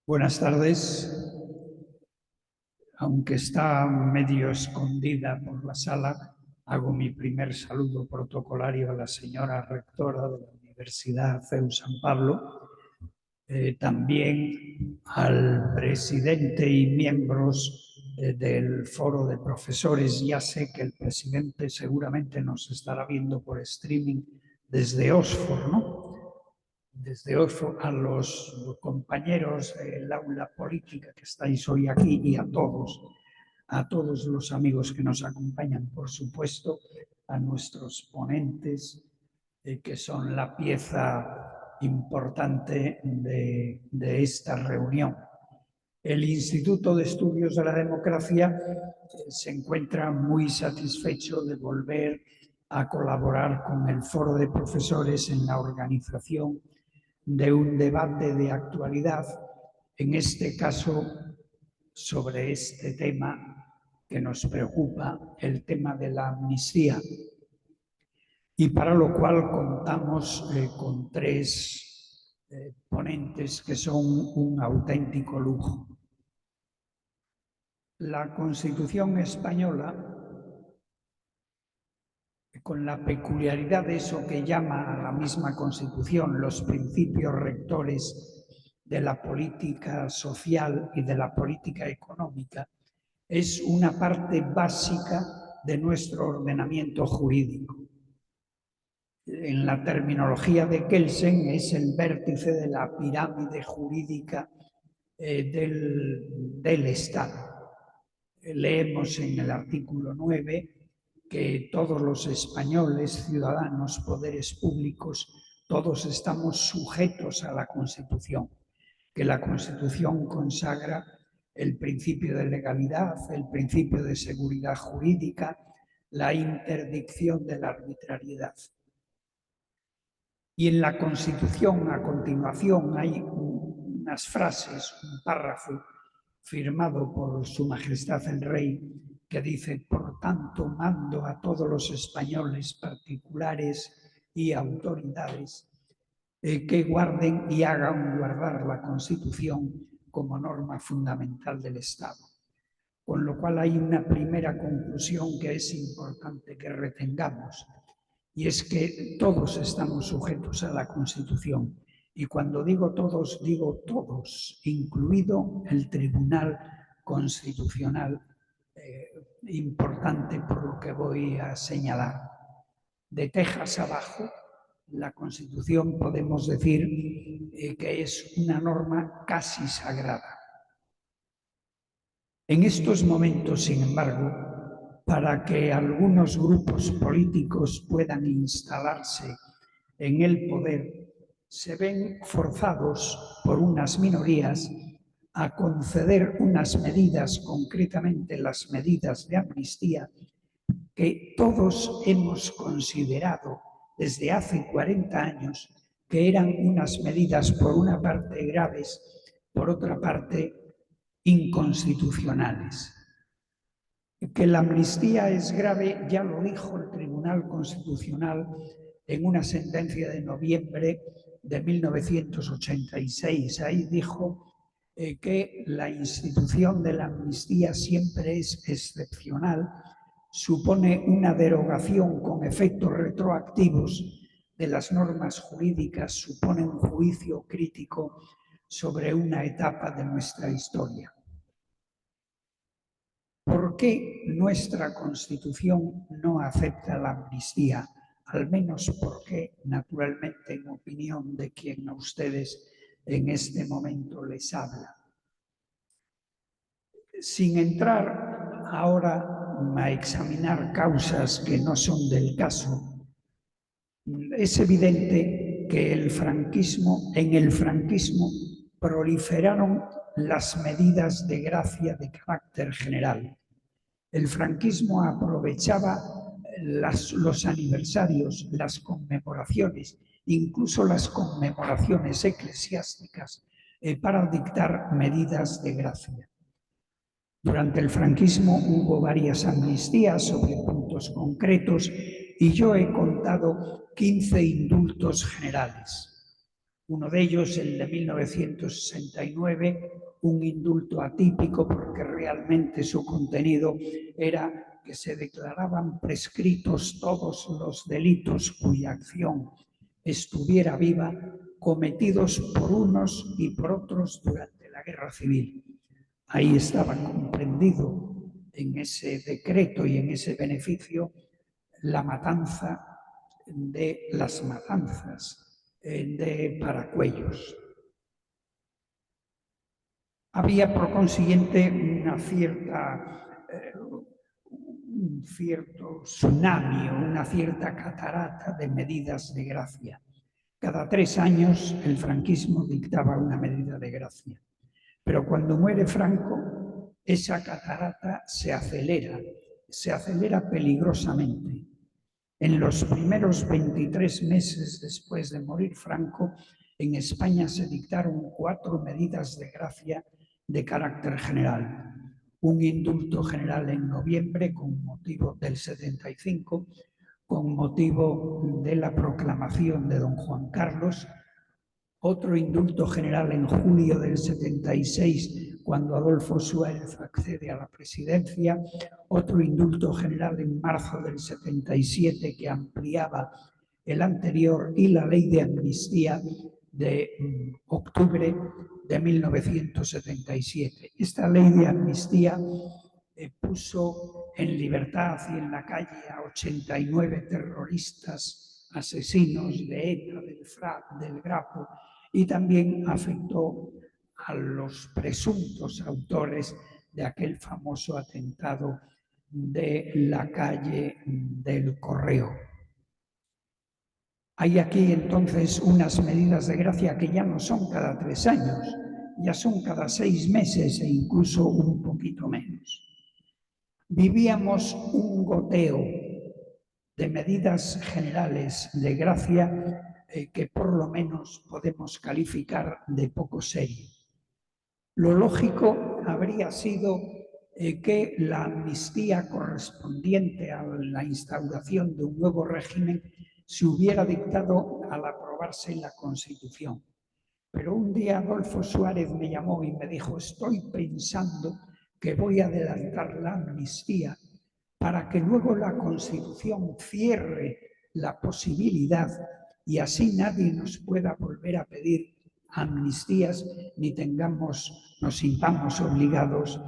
Buenas tardes. Aunque está medio escondida por la sala, hago mi primer saludo protocolario a la señora rectora de la Universidad CEU San Pablo, también al presidente y miembros del foro de profesores. Ya sé que el presidente seguramente nos estará viendo por streaming desde Oxford, ¿no? Desde Oxford, a los compañeros del aula política que estáis hoy aquí y a todos los amigos que nos acompañan, por supuesto, a nuestros ponentes, que son la pieza importante de esta reunión. El Instituto de Estudios de la Democracia se encuentra muy satisfecho de volver a colaborar con el Foro de Profesores en la organización de un debate de actualidad, en este caso sobre este tema que nos preocupa, el tema de la amnistía, y para lo cual contamos con tres ponentes que son un auténtico lujo. La Constitución española, con la peculiaridad de eso que llama a la misma Constitución los principios rectores de la política social y de la política económica, es una parte básica de nuestro ordenamiento jurídico. En la terminología de Kelsen, es el vértice de la pirámide jurídica del Estado. Leemos en el artículo 9 que todos los españoles, ciudadanos, poderes públicos, todos estamos sujetos a la Constitución, que la Constitución consagra el principio de legalidad, el principio de seguridad jurídica, la interdicción de la arbitrariedad. Y en la Constitución, a continuación, hay unas frases, un párrafo firmado por Su Majestad el Rey, que dice: por tanto, mando a todos los españoles, particulares y autoridades, que guarden y hagan guardar la Constitución como norma fundamental del Estado. Con lo cual hay una primera conclusión que es importante que retengamos, y es que todos estamos sujetos a la Constitución. Y cuando digo todos, incluido el Tribunal Constitucional, importante por lo que voy a señalar. De Texas abajo, la Constitución podemos decir que es una norma casi sagrada. En estos momentos, sin embargo, para que algunos grupos políticos puedan instalarse en el poder, se ven forzados por unas minorías a conceder unas medidas, concretamente las medidas de amnistía, que todos hemos considerado desde hace 40 años que eran unas medidas, por una parte graves, por otra parte inconstitucionales. Que la amnistía es grave ya lo dijo el Tribunal Constitucional en una sentencia de noviembre de 1986. Ahí dijo que la institución de la amnistía siempre es excepcional, supone una derogación con efectos retroactivos de las normas jurídicas, supone un juicio crítico sobre una etapa de nuestra historia. ¿Por qué nuestra Constitución no acepta la amnistía? Al menos porque, naturalmente, en opinión de quien a ustedes en este momento les habla. Sin entrar ahora a examinar causas que no son del caso, es evidente que en el franquismo proliferaron las medidas de gracia de carácter general. El franquismo aprovechaba los aniversarios, las conmemoraciones, incluso las conmemoraciones eclesiásticas, para dictar medidas de gracia. Durante el franquismo hubo varias amnistías sobre puntos concretos y yo he contado 15 indultos generales. Uno de ellos, el de 1969, un indulto atípico porque realmente su contenido era que se declaraban prescritos todos los delitos cuya acción estuviera viva cometidos por unos y por otros durante la Guerra Civil. Ahí estaba comprendido en ese decreto y en ese beneficio la matanza de las matanzas de Paracuellos. Había, por consiguiente, un cierto tsunami o una cierta catarata de medidas de gracia. Cada 3 años el franquismo dictaba una medida de gracia. Pero cuando muere Franco, esa catarata se acelera peligrosamente. En los primeros 23 meses después de morir Franco, en España se dictaron 4 medidas de gracia de carácter general. Un indulto general en noviembre con motivo del 75, con motivo de la proclamación de don Juan Carlos, otro indulto general en julio del 76, cuando Adolfo Suárez accede a la presidencia, otro indulto general en marzo del 77 que ampliaba el anterior y la ley de amnistía de octubre de 1977. Esta ley de amnistía puso en libertad y en la calle a 89 terroristas asesinos de ETA, del FRAP, del Grapo, y también afectó a los presuntos autores de aquel famoso atentado de la calle del Correo. Hay aquí entonces unas medidas de gracia que ya no son cada 3 años, ya son cada 6 meses e incluso un poquito menos. Vivíamos un goteo de medidas generales de gracia que por lo menos podemos calificar de poco serio. Lo lógico habría sido que la amnistía correspondiente a la instauración de un nuevo régimen se hubiera dictado al aprobarse la Constitución. Pero un día Adolfo Suárez me llamó y me dijo: estoy pensando que voy a adelantar la amnistía para que luego la Constitución cierre la posibilidad y así nadie nos pueda volver a pedir amnistías ni nos sintamos obligados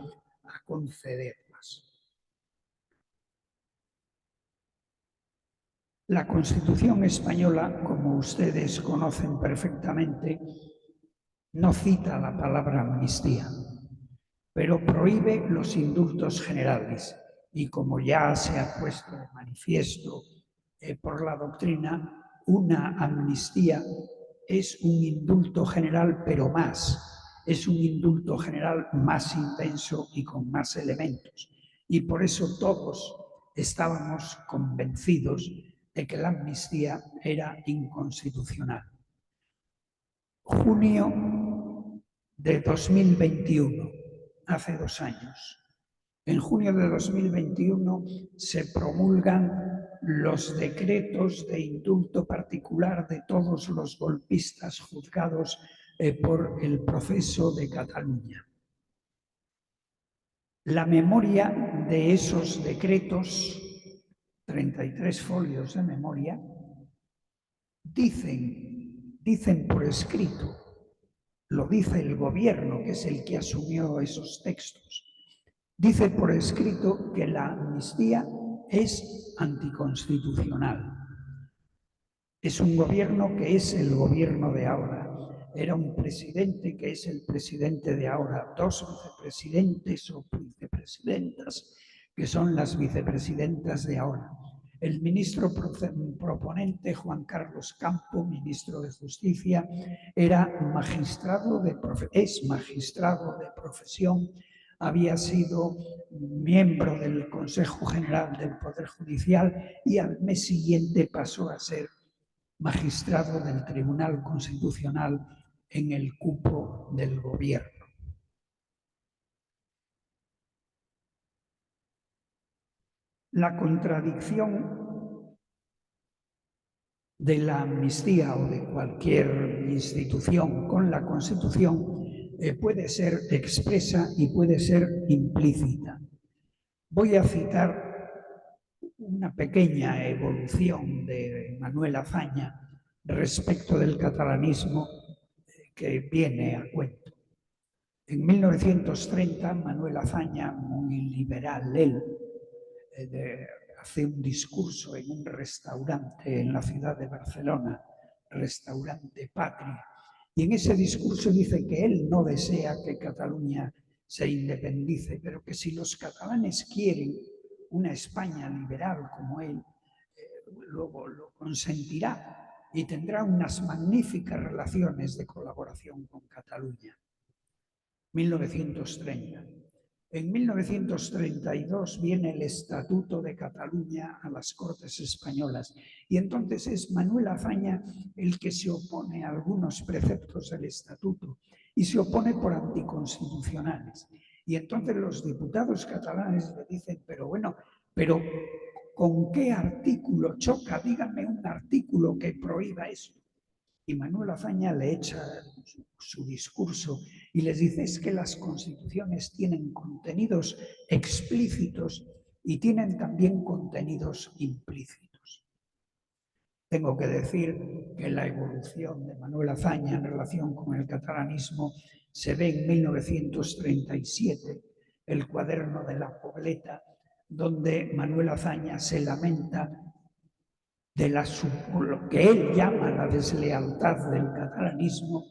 a concederlas. La Constitución española, como ustedes conocen perfectamente, no cita la palabra amnistía, pero prohíbe los indultos generales. Y como ya se ha puesto de manifiesto por la doctrina, una amnistía es un indulto general, pero es un indulto general más intenso y con más elementos. Y por eso todos estábamos convencidos de que la amnistía era inconstitucional. Junio de 2021, hace 2 años. En junio de 2021 se promulgan los decretos de indulto particular de todos los golpistas juzgados por el proceso de Cataluña. La memoria de esos decretos, 33 folios de memoria, dicen por escrito, lo dice el gobierno, que es el que asumió esos textos, dice por escrito que la amnistía es anticonstitucional. Es un gobierno que es el gobierno de ahora. Era un presidente que es el presidente de ahora, 2 vicepresidentes o vicepresidentas que son las vicepresidentas de ahora. El ministro proponente, Juan Carlos Campo, ministro de Justicia, es magistrado de profesión, había sido miembro del Consejo General del Poder Judicial y al mes siguiente pasó a ser magistrado del Tribunal Constitucional en el cupo del gobierno. La contradicción de la amnistía o de cualquier institución con la Constitución puede ser expresa y puede ser implícita. Voy a citar una pequeña evolución de Manuel Azaña respecto del catalanismo que viene a cuento. En 1930, Manuel Azaña, muy liberal él, hace un discurso en un restaurante en la ciudad de Barcelona, Restaurante Patria, y en ese discurso dice que él no desea que Cataluña se independice, pero que si los catalanes quieren una España liberal como él, luego lo consentirá y tendrá unas magníficas relaciones de colaboración con Cataluña. 1930. En 1932 viene el Estatuto de Cataluña a las Cortes Españolas y entonces es Manuel Azaña el que se opone a algunos preceptos del Estatuto y se opone por anticonstitucionales. Y entonces los diputados catalanes le dicen, pero bueno, pero ¿con qué artículo choca? Dígame un artículo que prohíba eso. Y Manuel Azaña le echa su discurso y les dice, es que las constituciones tienen contenidos explícitos y tienen también contenidos implícitos. Tengo que decir que la evolución de Manuel Azaña en relación con el catalanismo se ve en 1937, el cuaderno de la Pobleta, donde Manuel Azaña se lamenta de lo que él llama la deslealtad del catalanismo,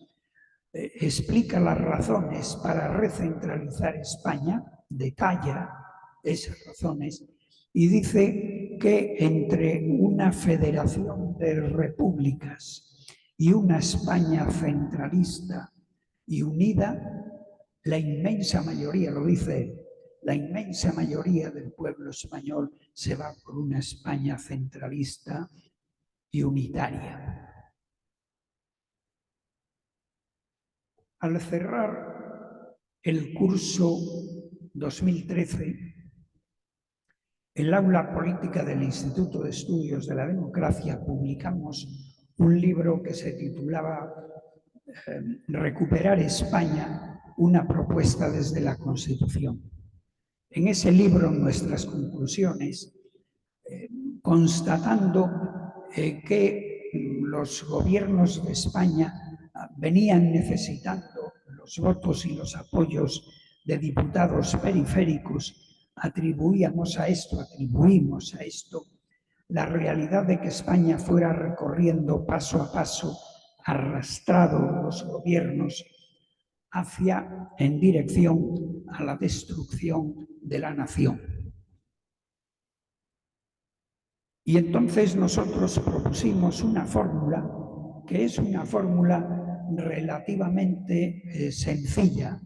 explica las razones para recentralizar España, detalla esas razones y dice que entre una federación de repúblicas y una España centralista y unida, la inmensa mayoría, lo dice él, la inmensa mayoría del pueblo español se va por una España centralista y unitaria. Al cerrar el curso 2013, el aula política del Instituto de Estudios de la Democracia publicamos un libro que se titulaba Recuperar España, una propuesta desde la Constitución. En ese libro, nuestras conclusiones, constatando que los gobiernos de España venían necesitando los votos y los apoyos de diputados periféricos, atribuimos a esto la realidad de que España fuera recorriendo paso a paso, arrastrado los gobiernos en dirección a la destrucción de la nación. Y entonces nosotros propusimos una fórmula que es una fórmula relativamente sencilla,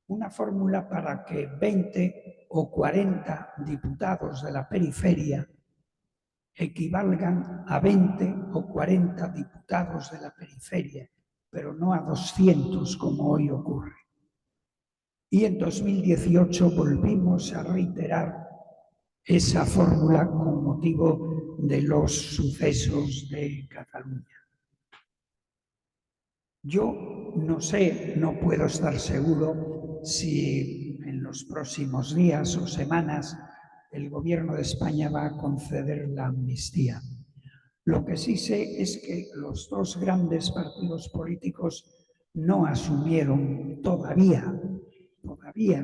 una fórmula para que 20 o 40 diputados de la periferia equivalgan a 20 o 40 diputados de la periferia, pero no a 200 como hoy ocurre. Y en 2018 volvimos a reiterar esa fórmula con motivo de los sucesos de Cataluña. Yo no sé, no puedo estar seguro si en los próximos días o semanas el gobierno de España va a conceder la amnistía. Lo que sí sé es que los dos grandes partidos políticos no asumieron todavía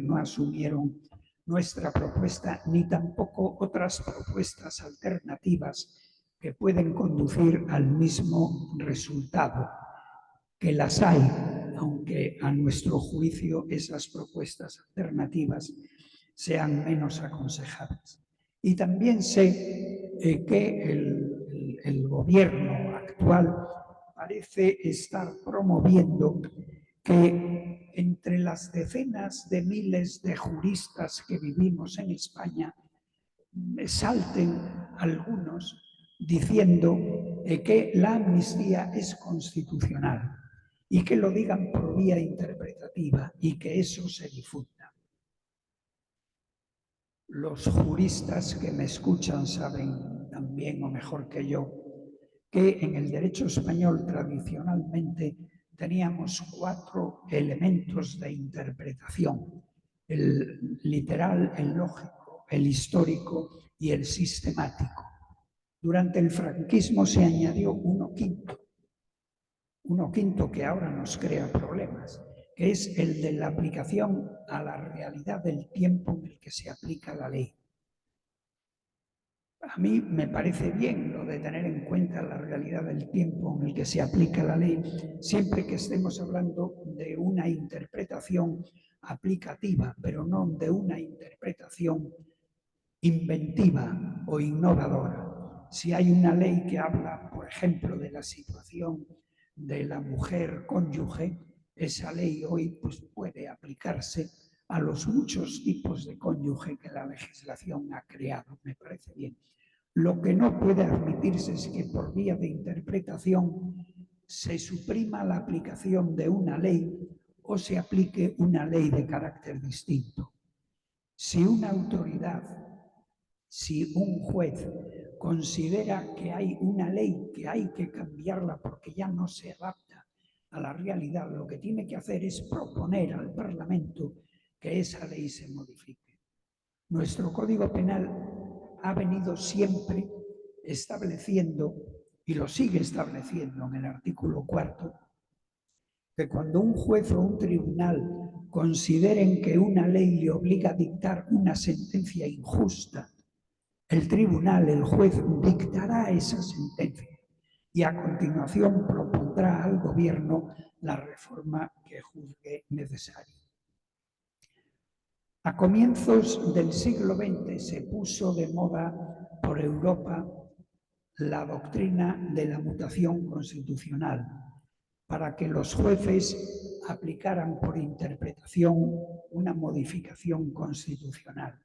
no asumieron nuestra propuesta ni tampoco otras propuestas alternativas que pueden conducir al mismo resultado, que las hay, aunque a nuestro juicio esas propuestas alternativas sean menos aconsejables. Y también sé que el gobierno actual parece estar promoviendo que entre las decenas de miles de juristas que vivimos en España salten algunos diciendo que la amnistía es constitucional y que lo digan por vía interpretativa y que eso se difunda. Los juristas que me escuchan saben también o mejor que yo que en el derecho español tradicionalmente teníamos 4 elementos de interpretación: el literal, el lógico, el histórico y el sistemático. Durante el franquismo se añadió uno quinto que ahora nos crea problemas, que es el de la aplicación a la realidad del tiempo en el que se aplica la ley. A mí me parece bien lo de tener en cuenta la realidad del tiempo en el que se aplica la ley, siempre que estemos hablando de una interpretación aplicativa, pero no de una interpretación inventiva o innovadora. Si hay una ley que habla, por ejemplo, de la situación de la mujer cónyuge, esa ley hoy pues, puede aplicarse a los muchos tipos de cónyuge que la legislación ha creado. Me parece bien. Lo que no puede admitirse es que por vía de interpretación se suprima la aplicación de una ley o se aplique una ley de carácter distinto. Si una autoridad, si un juez considera que hay una ley que hay que cambiarla porque ya no se adapta a la realidad, lo que tiene que hacer es proponer al Parlamento que esa ley se modifique. Nuestro Código Penal ha venido siempre estableciendo, y lo sigue estableciendo en el artículo 4, que cuando un juez o un tribunal consideren que una ley le obliga a dictar una sentencia injusta, el tribunal, el juez, dictará esa sentencia y a continuación propondrá al gobierno la reforma que juzgue necesaria. A comienzos del siglo XX se puso de moda por Europa la doctrina de la mutación constitucional para que los jueces aplicaran por interpretación una modificación constitucional.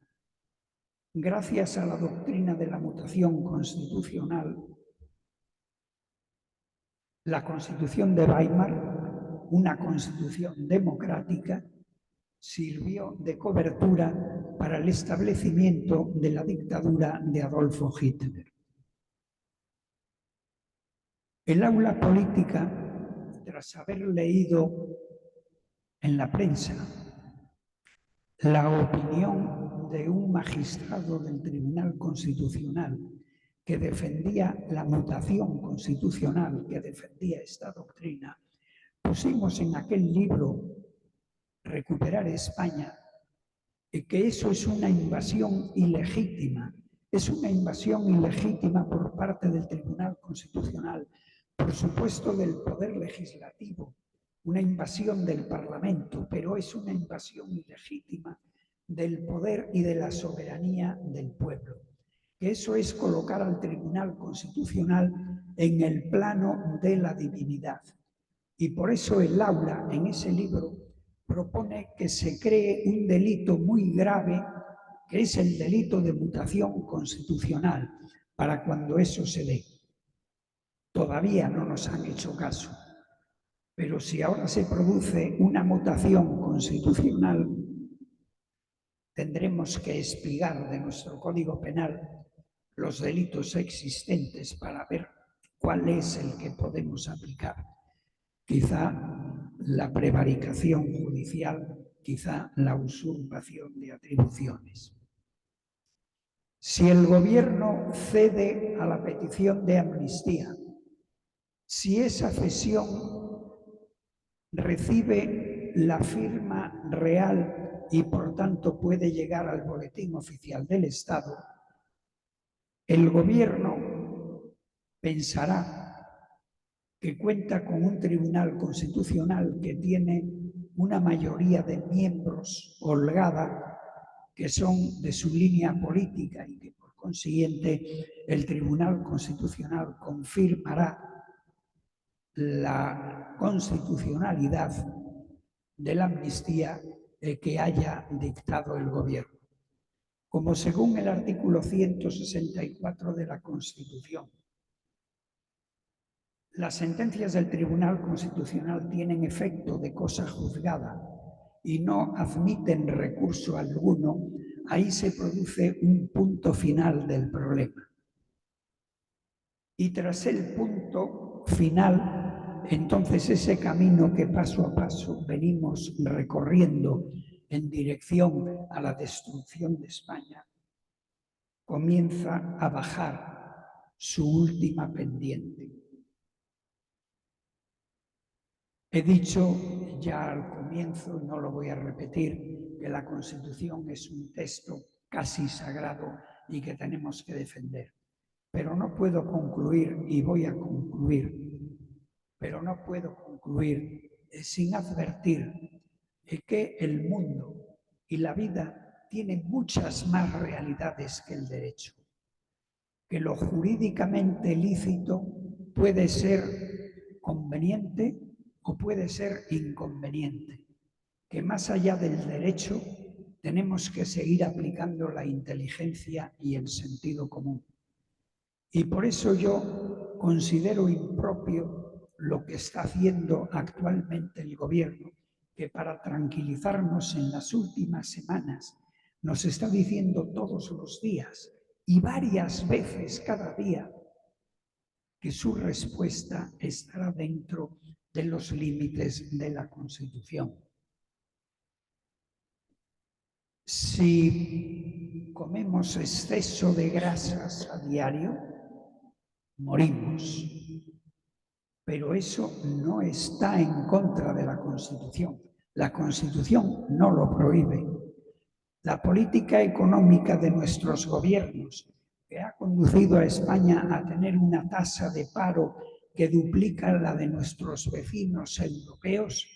Gracias a la doctrina de la mutación constitucional, la Constitución de Weimar, una constitución democrática, sirvió de cobertura para el establecimiento de la dictadura de Adolfo Hitler. El aula política, tras haber leído en la prensa la opinión de un magistrado del Tribunal Constitucional que defendía la mutación constitucional, que defendía esta doctrina, pusimos en aquel libro Recuperar España, que eso es una invasión ilegítima. Es una invasión ilegítima por parte del Tribunal Constitucional, por supuesto del Poder Legislativo, una invasión del Parlamento, pero es una invasión ilegítima del poder y de la soberanía del pueblo. Que eso es colocar al Tribunal Constitucional en el plano de la divinidad. Y por eso el aula, en ese libro, propone que se cree un delito muy grave, que es el delito de mutación constitucional, para cuando eso se dé. Todavía no nos han hecho caso, pero si ahora se produce una mutación constitucional, tendremos que espigar de nuestro Código Penal los delitos existentes para ver cuál es el que podemos aplicar. Quizá la prevaricación judicial, quizá la usurpación de atribuciones. Si el gobierno cede a la petición de amnistía, si esa cesión recibe la firma real y por tanto puede llegar al boletín oficial del Estado, el gobierno pensará que cuenta con un tribunal constitucional que tiene una mayoría de miembros holgada que son de su línea política y que por consiguiente, el Tribunal Constitucional confirmará la constitucionalidad de la amnistía que haya dictado el Gobierno. Como según el artículo 164 de la Constitución, las sentencias del Tribunal Constitucional tienen efecto de cosa juzgada y no admiten recurso alguno, ahí se produce un punto final del problema. Y tras el punto final, entonces ese camino que paso a paso venimos recorriendo en dirección a la destrucción de España, comienza a bajar su última pendiente. He dicho ya al comienzo, no lo voy a repetir, que la Constitución es un texto casi sagrado y que tenemos que defender. Pero no puedo concluir, y voy a concluir, pero no puedo concluir sin advertir que el mundo y la vida tienen muchas más realidades que el derecho. Que lo jurídicamente lícito puede ser conveniente o puede ser inconveniente. Que más allá del derecho tenemos que seguir aplicando la inteligencia y el sentido común. Y por eso yo considero impropio lo que está haciendo actualmente el Gobierno, que para tranquilizarnos en las últimas semanas nos está diciendo todos los días y varias veces cada día que su respuesta estará dentro de los límites de la Constitución. Si comemos exceso de grasas a diario, morimos. Pero eso no está en contra de la Constitución. La Constitución no lo prohíbe. La política económica de nuestros gobiernos, que ha conducido a España a tener una tasa de paro que duplica la de nuestros vecinos europeos,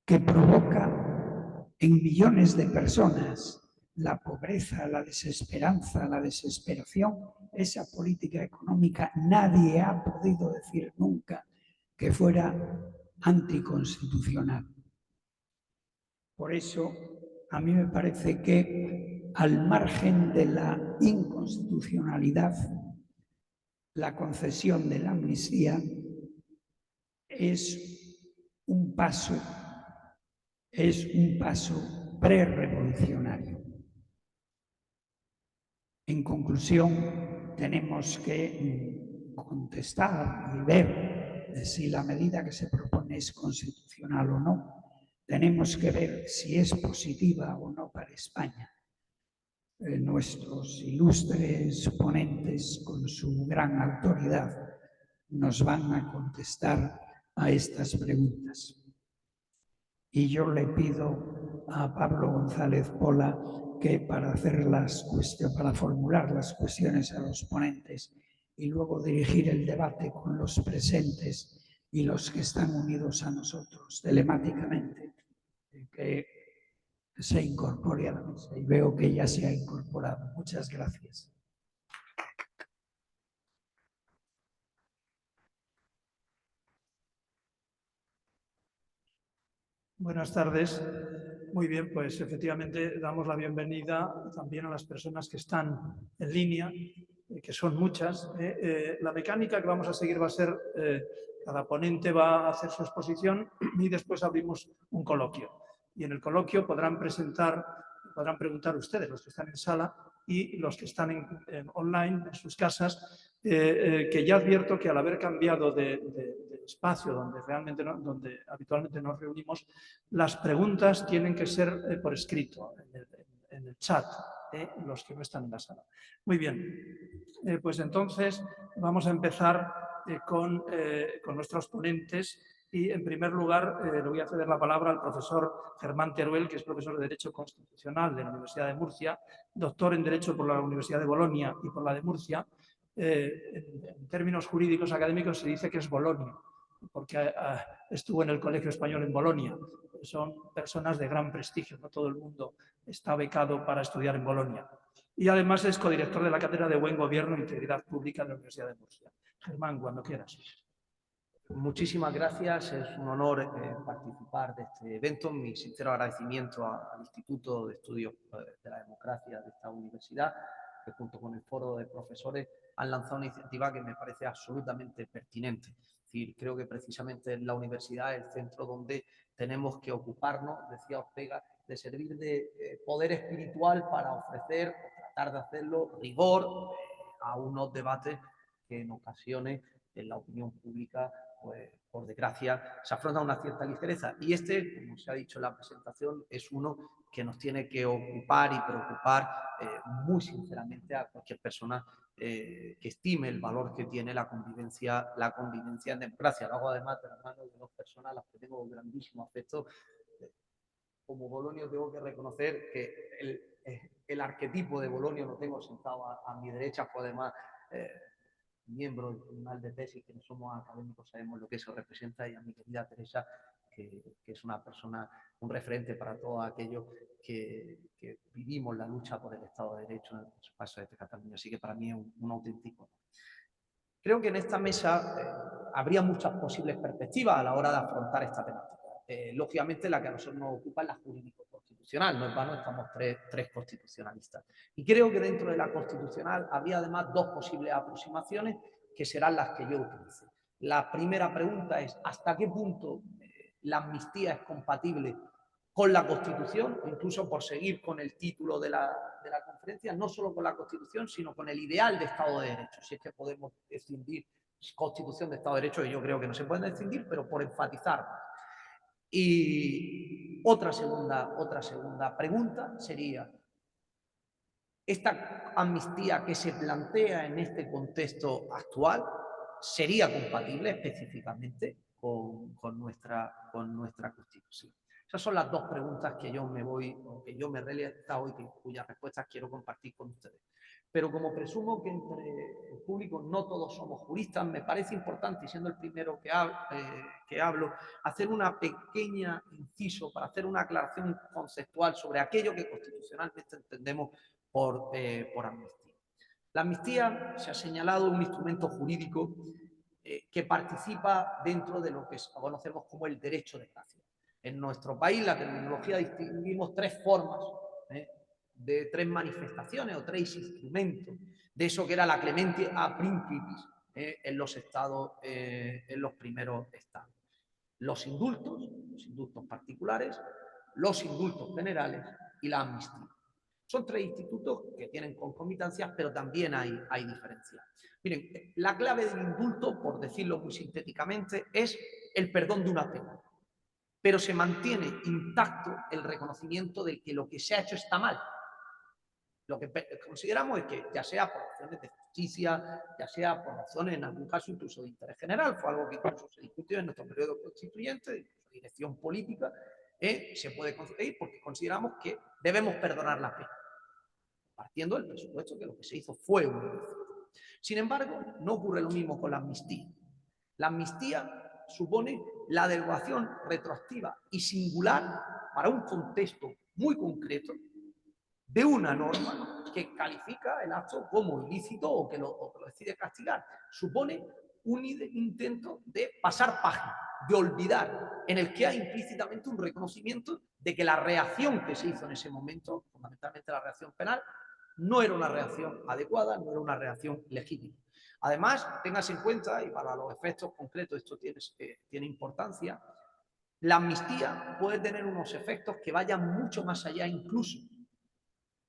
que provoca en millones de personas la pobreza, la desesperanza, la desesperación, esa política económica nadie ha podido decir nunca que fuera anticonstitucional. Por eso, a mí me parece que al margen de la inconstitucionalidad, la concesión de la amnistía es un paso prerevolucionario. En conclusión, tenemos que contestar y ver si la medida que se propone es constitucional o no. Tenemos que ver si es positiva o no para España. Nuestros ilustres ponentes, con su gran autoridad, nos van a contestar a estas preguntas. Y yo le pido a Pablo González Pola que para formular las cuestiones a los ponentes y luego dirigir el debate con los presentes y los que están unidos a nosotros telemáticamente, que se incorpore a la mesa. Y veo que ya se ha incorporado. Muchas gracias. Buenas tardes. Muy bien, pues efectivamente damos la bienvenida también a las personas que están en línea, que son muchas. La mecánica que vamos a seguir va a ser, cada ponente va a hacer su exposición y después abrimos un coloquio. Y en el coloquio podrán preguntar ustedes, los que están en sala y los que están online en sus casas, que ya advierto que al haber cambiado de espacio donde habitualmente nos reunimos, las preguntas tienen que ser por escrito, en el chat, los que no están en la sala. Muy bien, pues entonces vamos a empezar con nuestros ponentes y en primer lugar le voy a ceder la palabra al profesor Germán Teruel, que es profesor de Derecho Constitucional de la Universidad de Murcia, doctor en Derecho por la Universidad de Bolonia y por la de Murcia. En términos jurídicos académicos se dice que es Bolonia, porque estuvo en el Colegio Español en Bolonia. Son personas de gran prestigio, no todo el mundo está becado para estudiar en Bolonia. y además es codirector de la Cátedra de Buen Gobierno e Integridad Pública de la Universidad de Murcia. Germán, cuando quieras. Muchísimas gracias, es un honor participar de este evento. Mi sincero agradecimiento al Instituto de Estudios de la Democracia de esta universidad, que junto con el Foro de Profesores han lanzado una iniciativa que me parece absolutamente pertinente. Es decir, creo que precisamente la universidad es el centro donde tenemos que ocuparnos, decía Ortega, de servir de poder espiritual para ofrecer, o tratar de hacerlo, rigor a unos debates que en ocasiones en la opinión pública, pues por desgracia, se afronta una cierta ligereza. Y este, como se ha dicho en la presentación, es uno que nos tiene que ocupar y preocupar muy sinceramente a cualquier persona que estime el valor que tiene la convivencia en democracia. Lo hago además de las manos de dos personas a las que tengo grandísimo afecto. Como bolonio tengo que reconocer que el arquetipo de Bolonio lo tengo sentado a mi derecha, pues además miembro del Tribunal de Tesis, que no somos académicos, sabemos lo que eso representa, y a mi querida Teresa, que es una persona, un referente para todos aquellos que vivimos la lucha por el Estado de Derecho en su paso desde Cataluña. Así que para mí es un auténtico. Creo que en esta mesa habría muchas posibles perspectivas a la hora de afrontar esta temática. Lógicamente, la que a nosotros nos ocupa es la jurídico-constitucional. No es vano, estamos tres constitucionalistas. Y creo que dentro de la constitucional habría además dos posibles aproximaciones que serán las que yo utilice. La primera pregunta es: ¿hasta qué punto la amnistía es compatible con la Constitución? Incluso por seguir con el título de la conferencia, no solo con la Constitución, sino con el ideal de Estado de Derecho. Si es que podemos escindir Constitución de Estado de Derecho, y yo creo que no se pueden escindir, pero por enfatizar. Y otra segunda pregunta sería: ¿esta amnistía que se plantea en este contexto actual sería compatible específicamente con nuestra Constitución? Esas son las dos preguntas que yo me he realizado y cuyas respuestas quiero compartir con ustedes. Pero como presumo que entre el público no todos somos juristas, me parece importante, y siendo el primero que hablo, hacer una pequeña inciso para hacer una aclaración conceptual sobre aquello que constitucionalmente entendemos por amnistía. La amnistía se ha señalado un instrumento jurídico que participa dentro de lo que conocemos como el derecho de gracia. En nuestro país, la terminología, distinguimos tres formas de tres manifestaciones o tres instrumentos de eso que era la clementia a principis en los estados, en los primeros estados. Los indultos particulares, los indultos generales y la amnistía. Son tres institutos que tienen concomitancias, pero también hay diferencias. Miren, la clave del indulto, por decirlo muy sintéticamente, es el perdón de una pena, pero se mantiene intacto el reconocimiento de que lo que se ha hecho está mal. Lo que consideramos es que, ya sea por razones de justicia, ya sea por razones, en algún caso, incluso de interés general, fue algo que incluso se discutió en nuestro periodo constituyente, de dirección política, se puede conseguir porque consideramos que debemos perdonar la pena, partiendo del presupuesto que lo que se hizo fue un ilícito. Sin embargo, no ocurre lo mismo con la amnistía. La amnistía supone la derogación retroactiva y singular para un contexto muy concreto de una norma que califica el acto como ilícito o que lo decide castigar. Supone un intento de pasar página, de olvidar, en el que hay implícitamente un reconocimiento de que la reacción que se hizo en ese momento, fundamentalmente la reacción penal, no era una reacción adecuada, no era una reacción legítima. Además, téngase en cuenta, y para los efectos concretos esto tiene importancia, la amnistía puede tener unos efectos que vayan mucho más allá incluso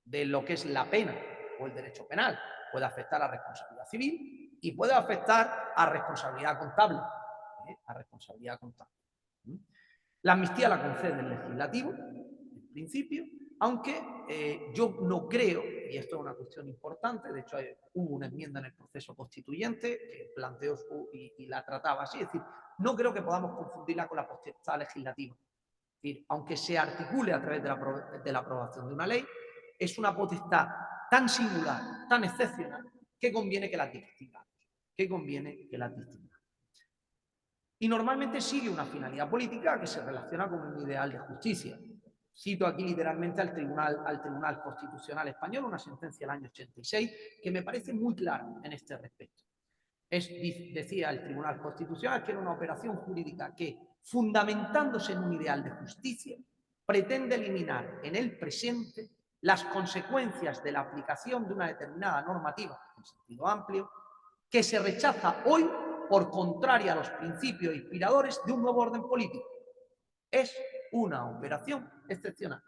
de lo que es la pena o el derecho penal. Puede afectar a responsabilidad civil y puede afectar a responsabilidad contable. La amnistía la concede el legislativo, en principio, aunque yo no creo, y esto es una cuestión importante, de hecho hubo una enmienda en el proceso constituyente que planteó y la trataba así, es decir, no creo que podamos confundirla con la potestad legislativa. Es decir, aunque se articule a través de la aprobación de una ley, es una potestad tan singular, tan excepcional, que conviene que la distingamos. Y normalmente sigue una finalidad política que se relaciona con un ideal de justicia. Cito aquí literalmente al Tribunal Constitucional Español, una sentencia del año 86, que me parece muy clara en este respecto. Decía el Tribunal Constitucional que era una operación jurídica que, fundamentándose en un ideal de justicia, pretende eliminar en el presente las consecuencias de la aplicación de una determinada normativa, en sentido amplio, que se rechaza hoy por contraria a los principios inspiradores de un nuevo orden político. Es una operación excepcional.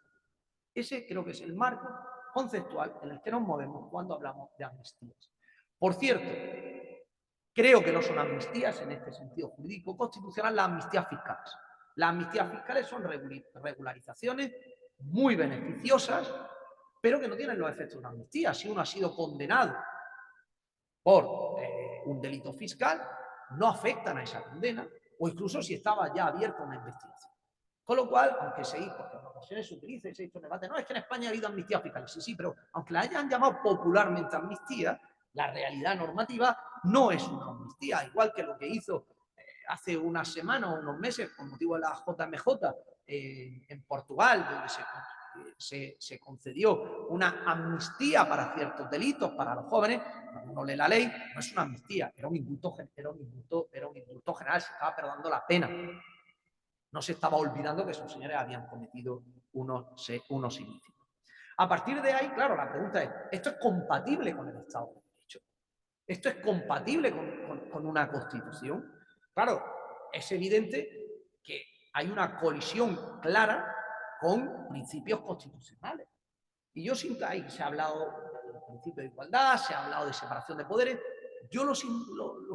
Ese creo que es el marco conceptual en el que nos movemos cuando hablamos de amnistías. Por cierto, creo que no son amnistías en este sentido jurídico constitucional las amnistías fiscales. Las amnistías fiscales son regularizaciones muy beneficiosas, pero que no tienen los efectos de una amnistía. Si uno ha sido condenado por un delito fiscal, no afectan a esa condena, o incluso si estaba ya abierta una investigación. Con lo cual, aunque se hizo, porque en ocasiones se utiliza y se hizo un debate, no, es que en España ha habido amnistías fiscales. Sí, sí, pero aunque la hayan llamado popularmente amnistía, la realidad normativa no es una amnistía, igual que lo que hizo hace unas semanas o unos meses con motivo de la JMJ en Portugal, donde se concedió una amnistía para ciertos delitos para los jóvenes. Cuando uno lee la ley, no es una amnistía, era un indulto general, se estaba perdonando la pena. No se estaba olvidando que esos señores habían cometido unos ilícitos. A partir de ahí, claro, la pregunta es, ¿esto es compatible con el Estado de Derecho? ¿Esto es compatible con una Constitución? Claro, es evidente que hay una colisión clara con principios constitucionales. Y yo siento, ahí se ha hablado del principio de igualdad, se ha hablado de separación de poderes, yo lo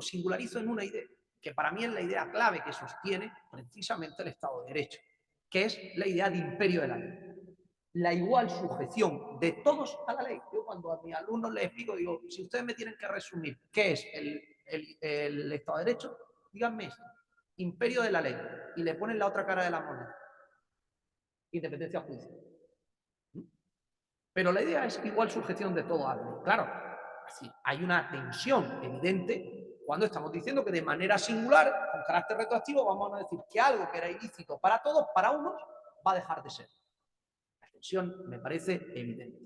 singularizo en una idea, que para mí es la idea clave que sostiene precisamente el Estado de Derecho, que es la idea de imperio de la ley. La igual sujeción de todos a la ley. Yo cuando a mis alumnos les explico, digo, si ustedes me tienen que resumir qué es el Estado de Derecho, díganme esto, imperio de la ley, y le ponen la otra cara de la moneda, independencia judicial. Pero la idea es igual sujeción de todo a la ley. Claro, así, hay una tensión evidente cuando estamos diciendo que de manera singular, con carácter retroactivo, vamos a decir que algo que era ilícito para todos, para unos, va a dejar de ser. La tensión me parece evidente.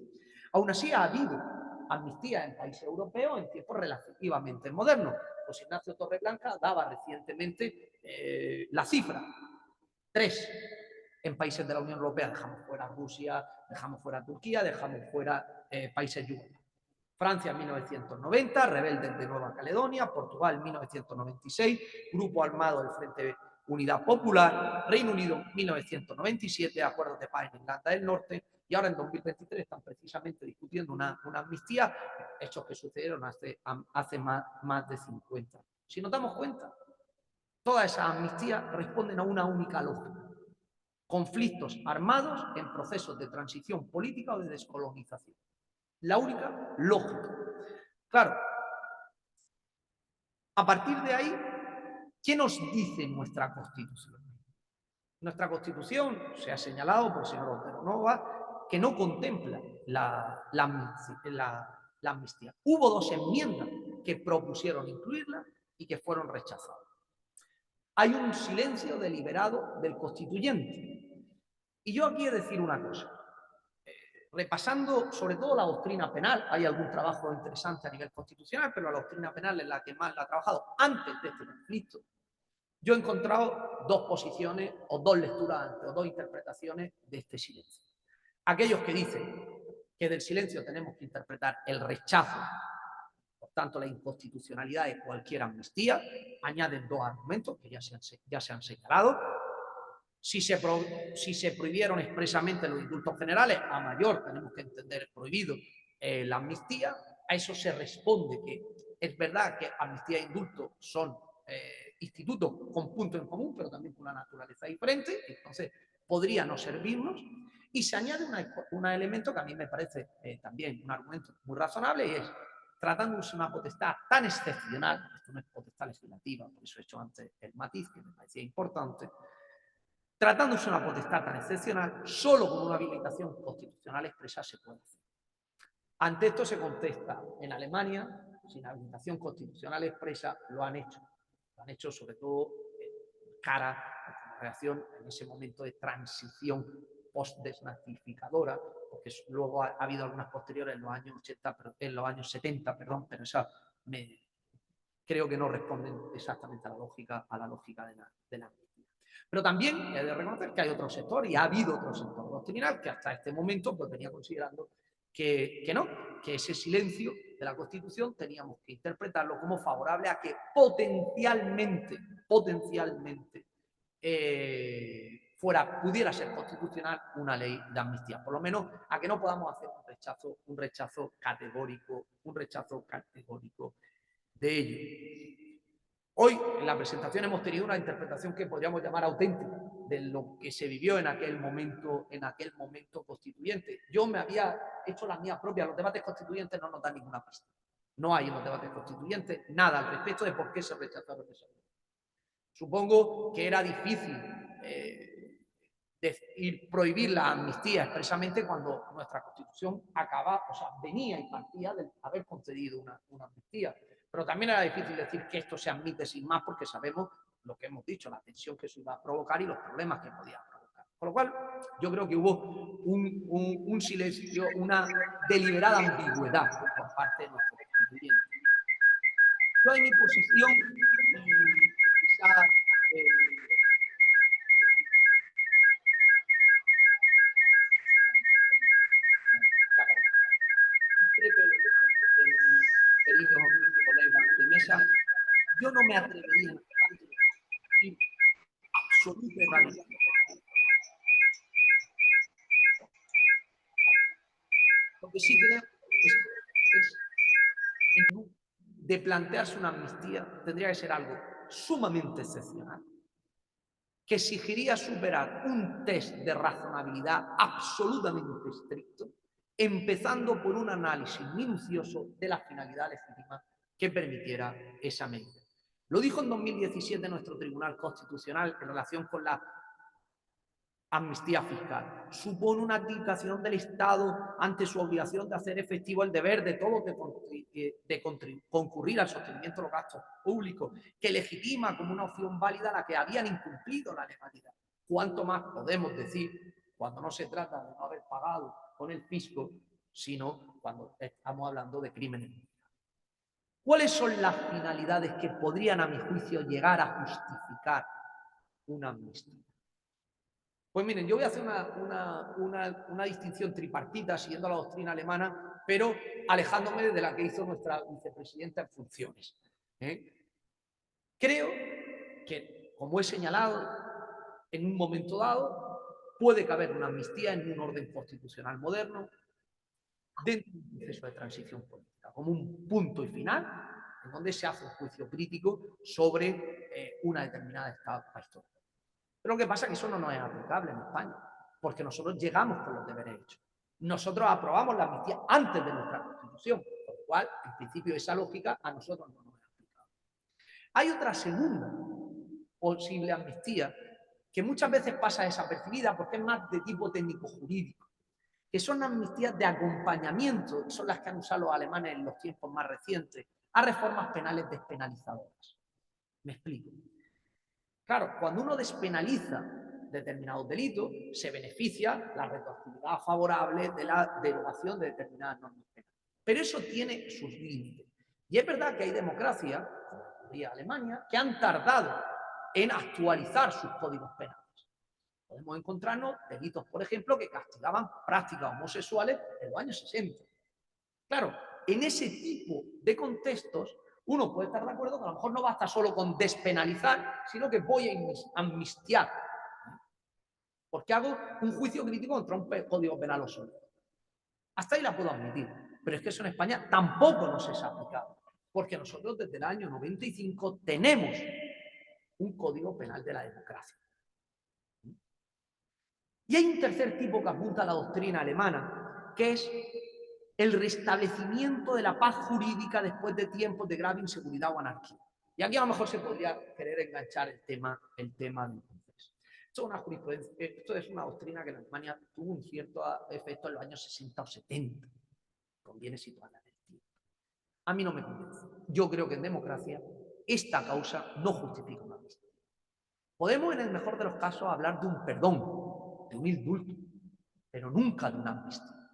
Aún así, ha habido amnistía en países europeos en tiempos relativamente modernos. José Ignacio Torreblanca daba recientemente la cifra: 3 en países de la Unión Europea. Dejamos fuera Rusia, dejamos fuera Turquía, dejamos fuera países yugoslavos. Francia en 1990, rebeldes de Nueva Caledonia, Portugal en 1996, Grupo Armado del Frente Unidad Popular, Reino Unido en 1997, acuerdos de paz en Irlanda del Norte, y ahora en 2023 están precisamente discutiendo una amnistía, hechos que sucedieron hace más de 50. Si nos damos cuenta, todas esas amnistías responden a una única lógica: conflictos armados en procesos de transición política o de descolonización. La única lógica. Claro, a partir de ahí, ¿qué nos dice nuestra Constitución? Nuestra Constitución, se ha señalado por el señor Otero Nova, que no contempla la amnistía. Hubo 2 enmiendas que propusieron incluirla y que fueron rechazadas. Hay un silencio deliberado del constituyente. Y yo aquí he de decir una cosa. Repasando sobre todo la doctrina penal, hay algún trabajo interesante a nivel constitucional, pero la doctrina penal es la que más la ha trabajado antes de este conflicto. Yo he encontrado 2 posiciones o 2 lecturas o 2 interpretaciones de este silencio. Aquellos que dicen que del silencio tenemos que interpretar el rechazo, por tanto la inconstitucionalidad de cualquier amnistía, añaden 2 argumentos que ya se han señalado. Si se prohibieron expresamente los indultos generales, a mayor tenemos que entender prohibido la amnistía. A eso se responde que es verdad que amnistía e indulto son institutos con punto en común, pero también con una naturaleza diferente, entonces podría no servirnos. Y se añade un elemento que a mí me parece también un argumento muy razonable, y es, tratándose de una potestad tan excepcional, esto no es potestad legislativa, por eso he hecho antes el matiz que me parecía importante, tratándose de una potestad tan excepcional, solo con una habilitación constitucional expresa se puede hacer. Ante esto se contesta: en Alemania, sin habilitación constitucional expresa, lo han hecho. Lo han hecho sobre todo cara a la reacción en ese momento de transición post-desnazificadora, porque luego ha habido algunas posteriores en los años 80, en los años 70, perdón, pero esas creo que no responden exactamente a la lógica de la amnistía. Pero también he de reconocer que hay otro sector, y ha habido otro sector doctrinal que hasta este momento pues, venía considerando que ese silencio de la Constitución teníamos que interpretarlo como favorable a que potencialmente pudiera ser constitucional una ley de amnistía, por lo menos a que no podamos hacer un rechazo categórico de ello. Hoy en la presentación hemos tenido una interpretación que podríamos llamar auténtica de lo que se vivió en aquel momento constituyente. Yo me había hecho las mías propias. Los debates constituyentes no nos dan ninguna pista. No hay en los debates constituyentes nada al respecto de por qué se rechazaron esas leyes. Supongo que era difícil prohibir la amnistía expresamente cuando nuestra Constitución venía y partía de haber concedido una amnistía. Pero también era difícil decir que esto se admite sin más porque sabemos lo que hemos dicho, la tensión que eso iba a provocar y los problemas que podía provocar. Con lo cual, yo creo que hubo un silencio, una deliberada ambigüedad por parte de nuestro constituyente. Yo en mi posición, quizá querido colega de mesa, yo no me atrevería a decir absoluta realidad. Lo que sí creo es de plantearse una amnistía tendría que ser algo sumamente excepcional, que exigiría superar un test de razonabilidad absolutamente estricto, empezando por un análisis minucioso de la finalidad legítima que permitiera esa medida. Lo dijo en 2017 nuestro Tribunal Constitucional en relación con la amnistía fiscal. Supone una abdicación del Estado ante su obligación de hacer efectivo el deber de todos de concurrir al sostenimiento de los gastos públicos, que legitima como una opción válida la que habían incumplido la legalidad. ¿Cuánto más podemos decir cuando no se trata de no haber pagado con el fisco, sino cuando estamos hablando de crímenes? ¿Cuáles son las finalidades que podrían, a mi juicio, llegar a justificar una amnistía? Pues miren, yo voy a hacer una distinción tripartita siguiendo la doctrina alemana, pero alejándome de la que hizo nuestra vicepresidenta en funciones. Creo que, como he señalado, en un momento dado puede caber una amnistía en un orden constitucional moderno dentro de un proceso de transición política, como un punto y final en donde se hace un juicio crítico sobre una determinada etapa histórica. Pero lo que pasa es que eso no nos es aplicable en España, porque nosotros llegamos con los deberes hechos. Nosotros aprobamos la amnistía antes de nuestra Constitución, por lo cual, en principio, esa lógica a nosotros no nos es aplicable. Hay otra segunda posible amnistía que muchas veces pasa desapercibida porque es más de tipo técnico-jurídico, que son amnistías de acompañamiento, son las que han usado los alemanes en los tiempos más recientes, a reformas penales despenalizadoras. Me explico. Claro, cuando uno despenaliza determinados delitos, se beneficia la retroactividad favorable de la derogación de determinadas normas penales. Pero eso tiene sus límites. Y es verdad que hay democracias, como ocurría en Alemania, que han tardado en actualizar sus códigos penales. Podemos encontrarnos delitos, por ejemplo, que castigaban prácticas homosexuales en los años 60. Claro, en ese tipo de contextos, uno puede estar de acuerdo que a lo mejor no basta solo con despenalizar, sino que voy a amnistiar. Porque hago un juicio crítico contra un código penal obsoleto. Hasta ahí la puedo admitir. Pero es que eso en España tampoco nos es aplicado. Porque nosotros desde el año 95 tenemos un código penal de la democracia. Y hay un tercer tipo que apunta a la doctrina alemana, que es el restablecimiento de la paz jurídica después de tiempos de grave inseguridad o anarquía. Y aquí a lo mejor se podría querer enganchar el tema del proceso. Esto es una doctrina que en Alemania tuvo un cierto efecto en los años 60 o 70. Conviene situarla en el tiempo. A mí no me convence. Yo creo que en democracia esta causa no justifica una amnistía. Podemos, en el mejor de los casos, hablar de un perdón, de un indulto. pero nunca de una amnistía.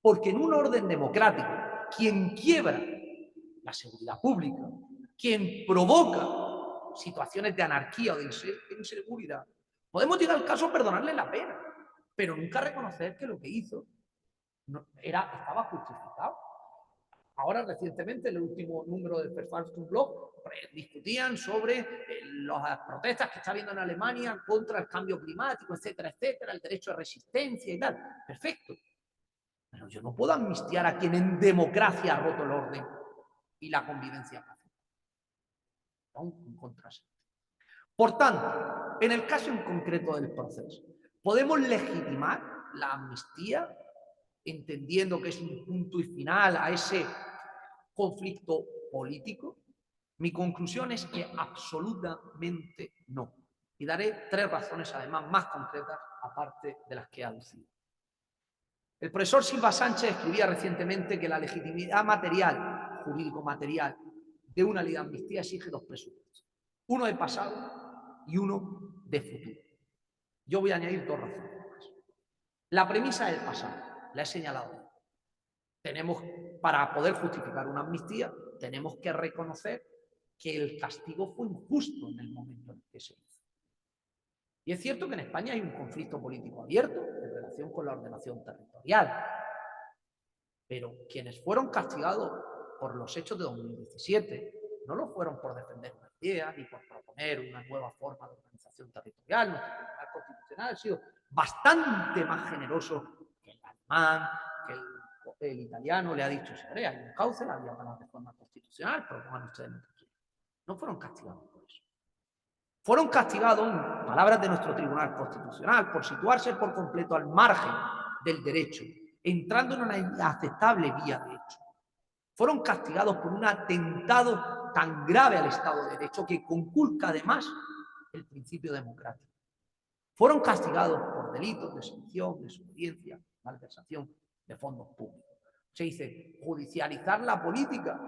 Porque en un orden democrático, quien quiebra la seguridad pública, quien provoca situaciones de anarquía o de inseguridad, podemos llegar al caso de perdonarle la pena, pero nunca reconocer que lo que hizo estaba justificado. Ahora, recientemente, en el último número del Verfassungsblog, discutían sobre las protestas que está habiendo en Alemania contra el cambio climático, etcétera, etcétera, el derecho de resistencia y tal. Perfecto. Pero yo no puedo amnistiar a quien en democracia ha roto el orden y la convivencia pacífica. Un contraste. Por tanto, en el caso en concreto del proceso, ¿podemos legitimar la amnistía entendiendo que es un punto y final a ese conflicto político? Mi conclusión es que absolutamente no. Y daré 3 razones, además, más concretas, aparte de las que he aducido. El profesor Silva Sánchez escribía recientemente que la legitimidad material, jurídico-material, de una ley de amnistía exige 2 presupuestos. Uno de pasado y uno de futuro. Yo voy a añadir 2 razones más. La premisa del pasado, la he señalado. Para poder justificar una amnistía, tenemos que reconocer que el castigo fue injusto en el momento en que se hizo. Y es cierto que en España hay un conflicto político abierto en relación con la ordenación territorial, pero quienes fueron castigados por los hechos de 2017 no lo fueron por defender una idea ni por proponer una nueva forma de organización territorial. Nuestro Tribunal Constitucional ha sido bastante más generoso que el alemán, que el italiano. Le ha dicho, señores, hay un cauce, la vía para la reforma constitucional, propongan ustedes lo que quieran. No fueron castigados por eso. Fueron castigados, en palabras de nuestro Tribunal Constitucional, por situarse por completo al margen del derecho, entrando en una inaceptable vía de hecho. Fueron castigados por un atentado tan grave al Estado de Derecho que conculca además el principio democrático. Fueron castigados por delitos de sedición, desobediencia, malversación de fondos públicos. Se dice, judicializar la política.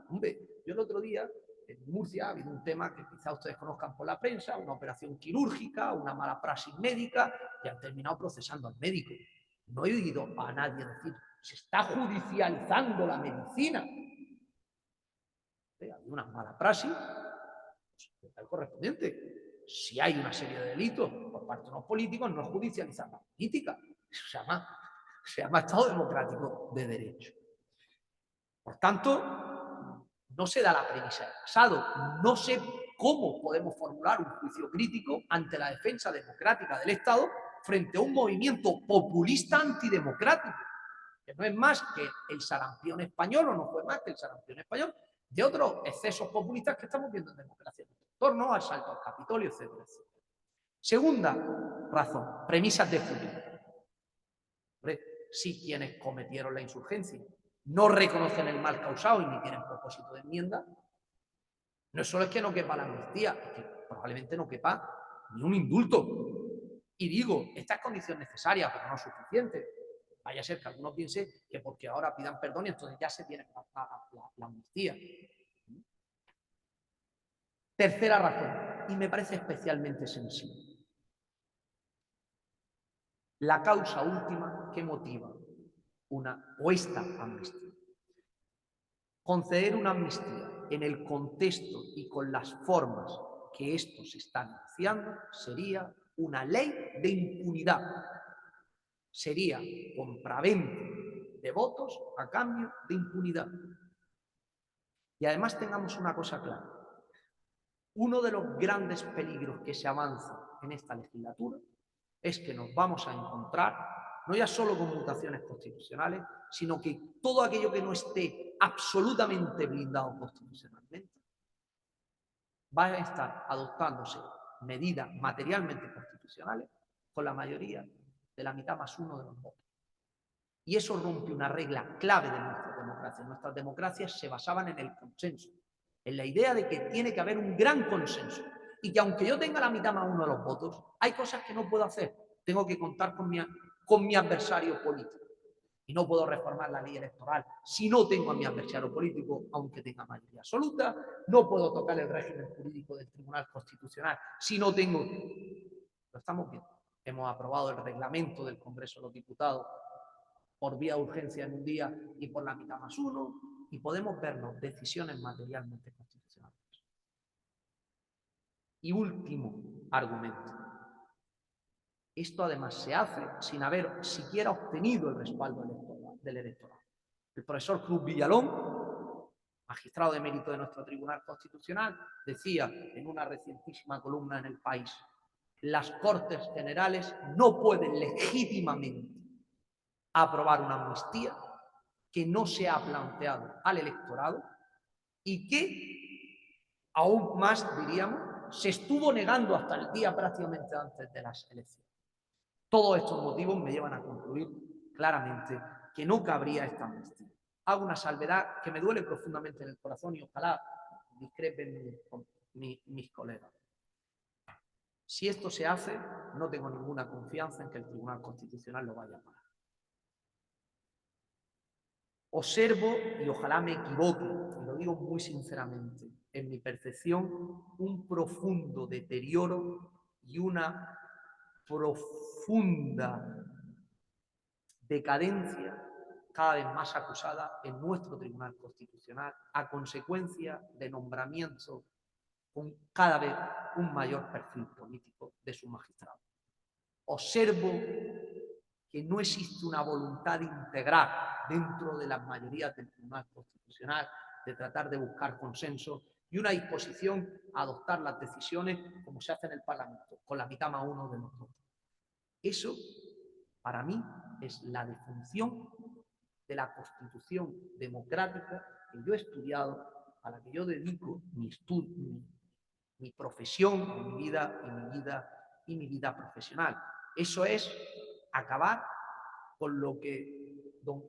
Hombre, yo el otro día en Murcia ha habido un tema que quizá ustedes conozcan por la prensa, una operación quirúrgica, una mala praxis médica, y han terminado procesando al médico. No he oído a nadie decir, se está judicializando la medicina. Hay una mala praxis, pues, el correspondiente. Si hay una serie de delitos por parte de los políticos, no es judicializar la política. Eso se llama Estado Democrático de Derecho. Por tanto, no se da la premisa del pasado. No sé cómo podemos formular un juicio crítico ante la defensa democrática del Estado frente a un movimiento populista antidemocrático, que no es más que el sarampión español, o no fue más que el sarampión español, de otros excesos populistas que estamos viendo en democracia, en torno al asalto al Capitolio, etcétera, etcétera. Segunda razón, premisas de futuro. Si quienes cometieron la insurgencia no reconocen el mal causado y ni tienen propósito de enmienda, no solo es que no quepa la amnistía, es que probablemente no quepa ni un indulto. Y digo, esta es condición necesaria, pero no suficiente. Vaya a ser que alguno piense que porque ahora pidan perdón y entonces ya se tiene la amnistía. Tercera razón, y me parece especialmente sensible. La causa última que motiva esta amnistía. Conceder una amnistía en el contexto y con las formas que esto se está anunciando sería una ley de impunidad. Sería compraventa de votos a cambio de impunidad. Y además tengamos una cosa clara. Uno de los grandes peligros que se avanza en esta legislatura es que nos vamos a encontrar no ya solo con mutaciones constitucionales, sino que todo aquello que no esté absolutamente blindado constitucionalmente va a estar adoptándose medidas materialmente constitucionales con la mayoría de la mitad más uno de los votos. Y eso rompe una regla clave de nuestra democracia. Nuestras democracias se basaban en el consenso, en la idea de que tiene que haber un gran consenso y que aunque yo tenga la mitad más uno de los votos, hay cosas que no puedo hacer. Tengo que contar con mi adversario político. Y no puedo reformar la ley electoral si no tengo a mi adversario político, aunque tenga mayoría absoluta. No puedo tocar el régimen jurídico del Tribunal Constitucional si no tengo... Lo estamos viendo. hemos aprobado el reglamento del Congreso de los Diputados por vía de urgencia en un día y por la mitad más uno, y podemos vernos decisiones materialmente constitucionales. Y último argumento. Esto además se hace sin haber siquiera obtenido el respaldo del electorado. El profesor Cruz Villalón, magistrado de mérito de nuestro Tribunal Constitucional, decía en una recientísima columna en El País: las Cortes Generales no pueden legítimamente aprobar una amnistía que no se ha planteado al electorado y que, aún más diríamos, se estuvo negando hasta el día prácticamente antes de las elecciones. Todos estos motivos me llevan a concluir claramente que no cabría esta amnistía. Hago una salvedad que me duele profundamente en el corazón y ojalá discrepen mis colegas. Si esto se hace, no tengo ninguna confianza en que el Tribunal Constitucional lo vaya a parar. Observo, y ojalá me equivoque, y lo digo muy sinceramente, en mi percepción, un profundo deterioro y una profunda decadencia cada vez más acusada en nuestro Tribunal Constitucional a consecuencia de nombramientos con cada vez un mayor perfil político de sus magistrados. Observo que no existe una voluntad de integrar dentro de las mayorías del Tribunal Constitucional, de tratar de buscar consenso y una disposición a adoptar las decisiones como se hace en el Parlamento, con la mitad más uno de los votos. Eso, para mí, es la defunción de la Constitución democrática que yo he estudiado, a la que yo dedico mi estudio, mi profesión, mi vida profesional. Eso es acabar con lo que don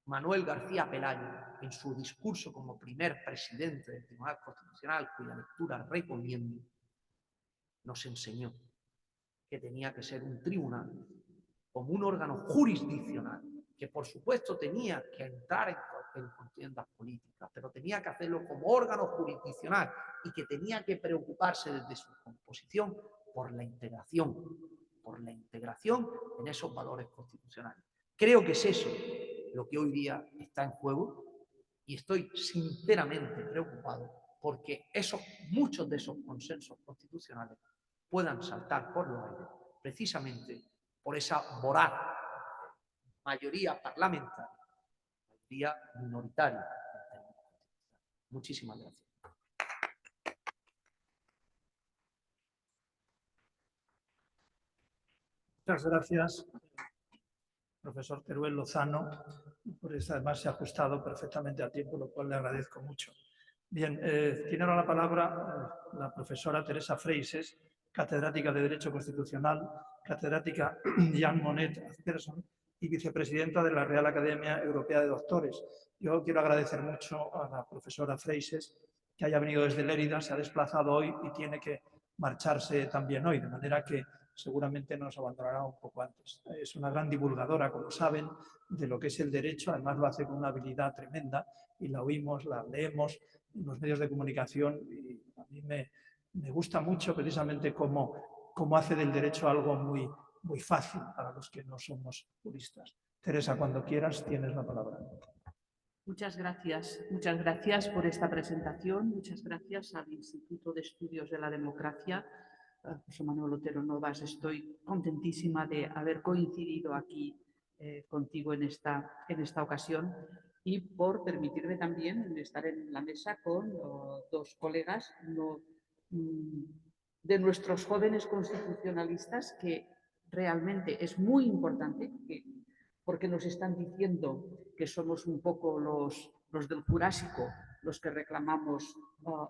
Manuel García Pelayo, en su discurso como primer presidente del Tribunal Constitucional, cuya lectura recomiendo, nos enseñó que tenía que ser un tribunal como un órgano jurisdiccional, que por supuesto tenía que entrar en contiendas políticas, pero tenía que hacerlo como órgano jurisdiccional y que tenía que preocuparse desde su composición por la integración en esos valores constitucionales. Creo que es eso lo que hoy día está en juego y estoy sinceramente preocupado porque muchos de esos consensos constitucionales puedan saltar por los aires precisamente por esa voraz mayoría parlamentaria, mayoría minoritaria. Muchísimas gracias. Muchas gracias, profesor Teruel Lozano, por eso además se ha ajustado perfectamente a tiempo, lo cual le agradezco mucho. Bien, tiene ahora la palabra la profesora Teresa Freixes, catedrática de Derecho Constitucional, catedrática Jean Monnet Asperson y vicepresidenta de la Real Academia Europea de Doctores. Yo quiero agradecer mucho a la profesora Freixes que haya venido desde Lérida, se ha desplazado hoy y tiene que marcharse también hoy, de manera que seguramente nos abandonará un poco antes. Es una gran divulgadora, como saben, de lo que es el derecho, además lo hace con una habilidad tremenda y la oímos, la leemos en los medios de comunicación y a mí me gusta mucho precisamente cómo hace del derecho algo muy, muy fácil para los que no somos juristas. Teresa, cuando quieras, tienes la palabra. Muchas gracias por esta presentación, muchas gracias al Instituto de Estudios de la Democracia, José Manuel Otero Novas. Estoy contentísima de haber coincidido aquí contigo en esta ocasión y por permitirme también estar en la mesa con dos colegas de nuestros jóvenes constitucionalistas, que realmente es muy importante porque nos están diciendo que somos un poco los del Jurásico, los que reclamamos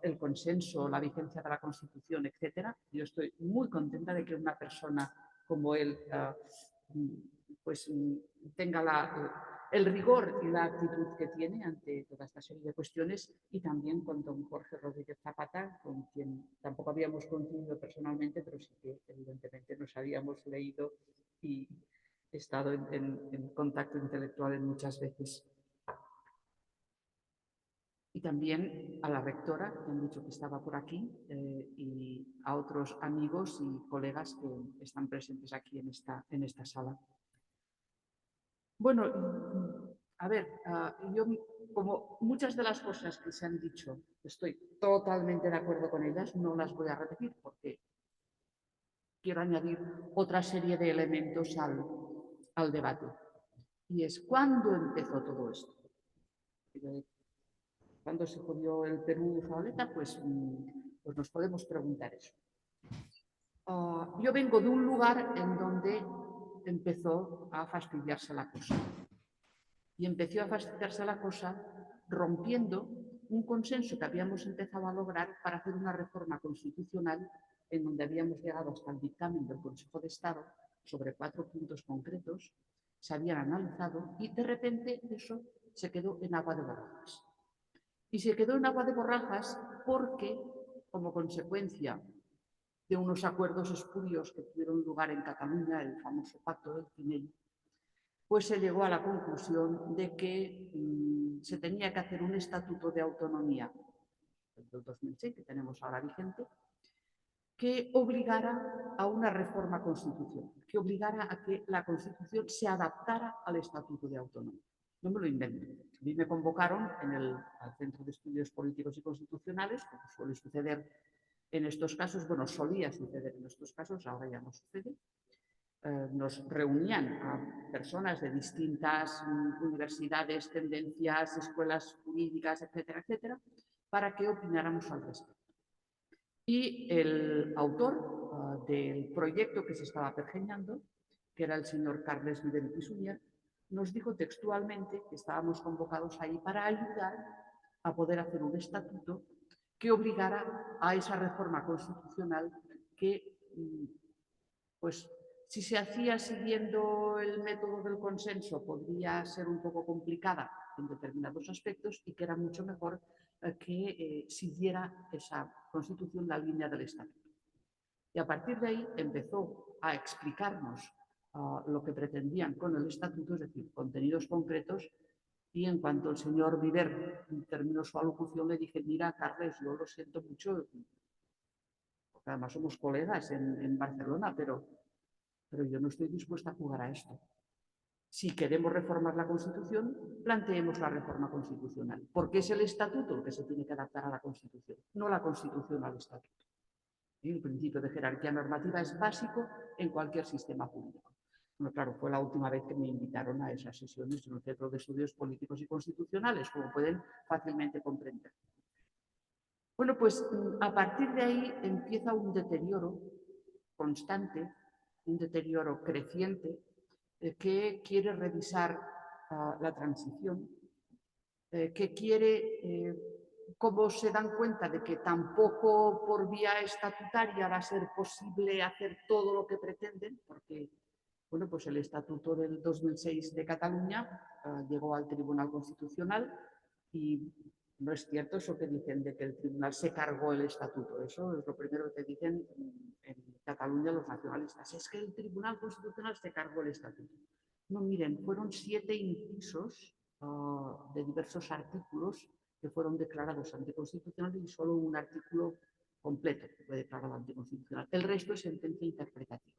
el consenso, la vigencia de la Constitución, etc. Yo estoy muy contenta de que una persona como él pues tenga el rigor y la actitud que tiene ante toda esta serie de cuestiones, y también con don Jorge Rodríguez Zapata, con quien tampoco habíamos coincidido personalmente, pero sí que evidentemente nos habíamos leído y he estado en contacto intelectual muchas veces. y también a la rectora, que han dicho que estaba por aquí, y a otros amigos y colegas que están presentes aquí en esta sala. Bueno, a ver, yo como muchas de las cosas que se han dicho, estoy totalmente de acuerdo con ellas, no las voy a repetir porque quiero añadir otra serie de elementos al debate. Y es, ¿cuándo empezó todo esto? ¿Cuándo se jodió el Perú Zabaleta? Pues nos podemos preguntar eso. Yo vengo de un lugar en donde empezó a fastidiarse la cosa. Y empezó a fastidiarse la cosa rompiendo un consenso que habíamos empezado a lograr para hacer una reforma constitucional en donde habíamos llegado hasta el dictamen del Consejo de Estado sobre 4 puntos concretos, se habían analizado y de repente eso se quedó en agua de borrajas. Y se quedó en agua de borrajas porque, como consecuencia de unos acuerdos espurios que tuvieron lugar en Cataluña, el famoso Pacto del Tinell, pues se llegó a la conclusión de que se tenía que hacer un estatuto de autonomía del 2006, que tenemos ahora vigente, que obligara a una reforma constitucional, que obligara a que la Constitución se adaptara al estatuto de autonomía. No me lo invento. A mí me convocaron al Centro de Estudios Políticos y Constitucionales, como suele suceder en estos casos, bueno, solía suceder en estos casos, ahora ya no sucede. Nos reunían a personas de distintas universidades, tendencias, escuelas jurídicas, etcétera, etcétera, para que opináramos al respecto. Y el autor del proyecto que se estaba pergeñando, que era el señor Carles Vidal i Sunyer, nos dijo textualmente que estábamos convocados ahí para ayudar a poder hacer un estatuto que obligara a esa reforma constitucional que, pues, si se hacía siguiendo el método del consenso, podría ser un poco complicada en determinados aspectos y que era mucho mejor que siguiera esa Constitución la línea del Estatuto. Y a partir de ahí empezó a explicarnos lo que pretendían con el Estatuto, es decir, contenidos concretos, y en cuanto el señor Viver terminó su alocución, le dije, mira, Carles, yo lo siento mucho, porque además somos colegas en Barcelona, pero yo no estoy dispuesta a jugar a esto. Si queremos reformar la Constitución, planteemos la reforma constitucional, porque es el Estatuto el que se tiene que adaptar a la Constitución, no la Constitución al Estatuto. Y el principio de jerarquía normativa es básico en cualquier sistema jurídico. Bueno, claro, fue la última vez que me invitaron a esas sesiones en el Centro de Estudios Políticos y Constitucionales, como pueden fácilmente comprender. Bueno, pues a partir de ahí empieza un deterioro constante, un deterioro creciente, que quiere revisar la transición, que quiere, como se dan cuenta de que tampoco por vía estatutaria va a ser posible hacer todo lo que pretenden, porque bueno, pues el Estatuto del 2006 de Cataluña llegó al Tribunal Constitucional y no es cierto eso que dicen de que el Tribunal se cargó el Estatuto. Eso es lo primero que dicen en Cataluña los nacionalistas. Es que el Tribunal Constitucional se cargó el Estatuto. No, miren, fueron 7 incisos de diversos artículos que fueron declarados anticonstitucionales y solo un artículo completo fue declarado anticonstitucional. El resto es sentencia interpretativa.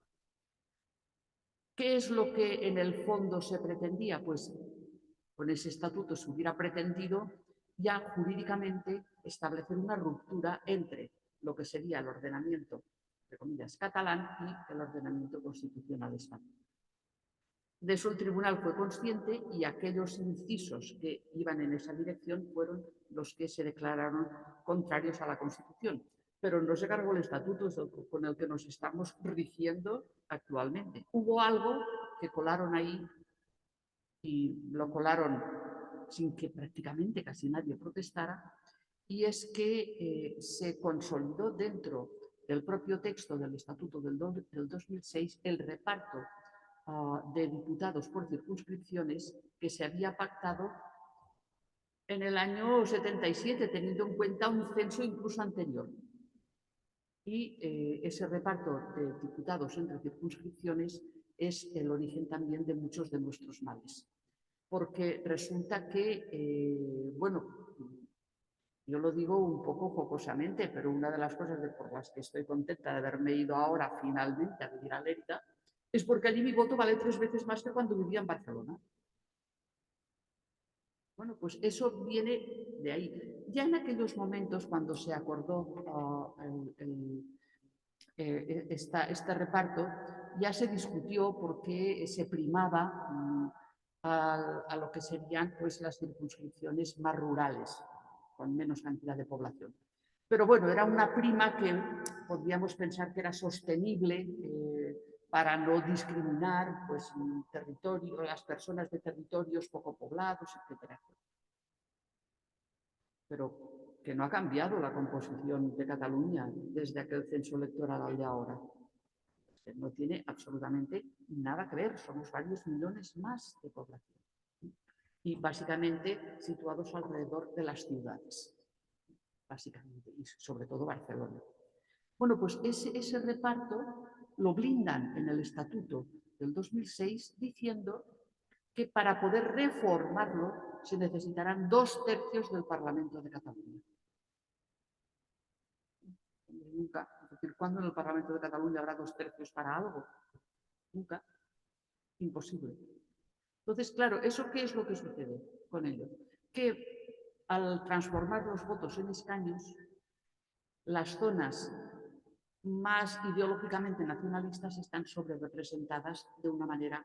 ¿Qué es lo que en el fondo se pretendía? Pues con ese estatuto se hubiera pretendido ya jurídicamente establecer una ruptura entre lo que sería el ordenamiento, entre comillas, catalán y el ordenamiento constitucional español. De eso el tribunal fue consciente y aquellos incisos que iban en esa dirección fueron los que se declararon contrarios a la Constitución. Pero no se cargó el estatuto con el que nos estamos rigiendo actualmente. Hubo algo que colaron ahí y lo colaron sin que prácticamente casi nadie protestara, y es que se consolidó dentro del propio texto del Estatuto del 2006 el reparto de diputados por circunscripciones que se había pactado en el año 77, teniendo en cuenta un censo incluso anterior. Y ese reparto de diputados entre circunscripciones es el origen también de muchos de nuestros males. Porque resulta que, bueno, Yo lo digo un poco jocosamente, pero una de las cosas por las que estoy contenta de haberme ido ahora finalmente a vivir a Lérida es porque allí mi voto vale 3 veces más que cuando vivía en Barcelona. Bueno, pues eso viene de ahí. Ya en aquellos momentos, cuando se acordó este reparto, ya se discutió por qué se primaba a lo que serían pues, las circunscripciones más rurales, con menos cantidad de población. Pero bueno, era una prima que podríamos pensar que era sostenible para no discriminar pues, las personas de territorios poco poblados, etcétera. Pero que no ha cambiado la composición de Cataluña desde aquel censo electoral al de ahora. No tiene absolutamente nada que ver, somos varios millones más de población. Y básicamente situados alrededor de las ciudades, básicamente, y sobre todo Barcelona. Bueno, pues ese reparto lo blindan en el Estatuto del 2006 diciendo que para poder reformarlo se necesitarán 2/3 del Parlamento de Cataluña. Nunca. Es decir, ¿cuándo en el Parlamento de Cataluña habrá 2/3 para algo? Nunca. Imposible. Entonces, claro, ¿eso qué es lo que sucede con ello? Que al transformar los votos en escaños, las zonas más ideológicamente nacionalistas están sobrerepresentadas de una manera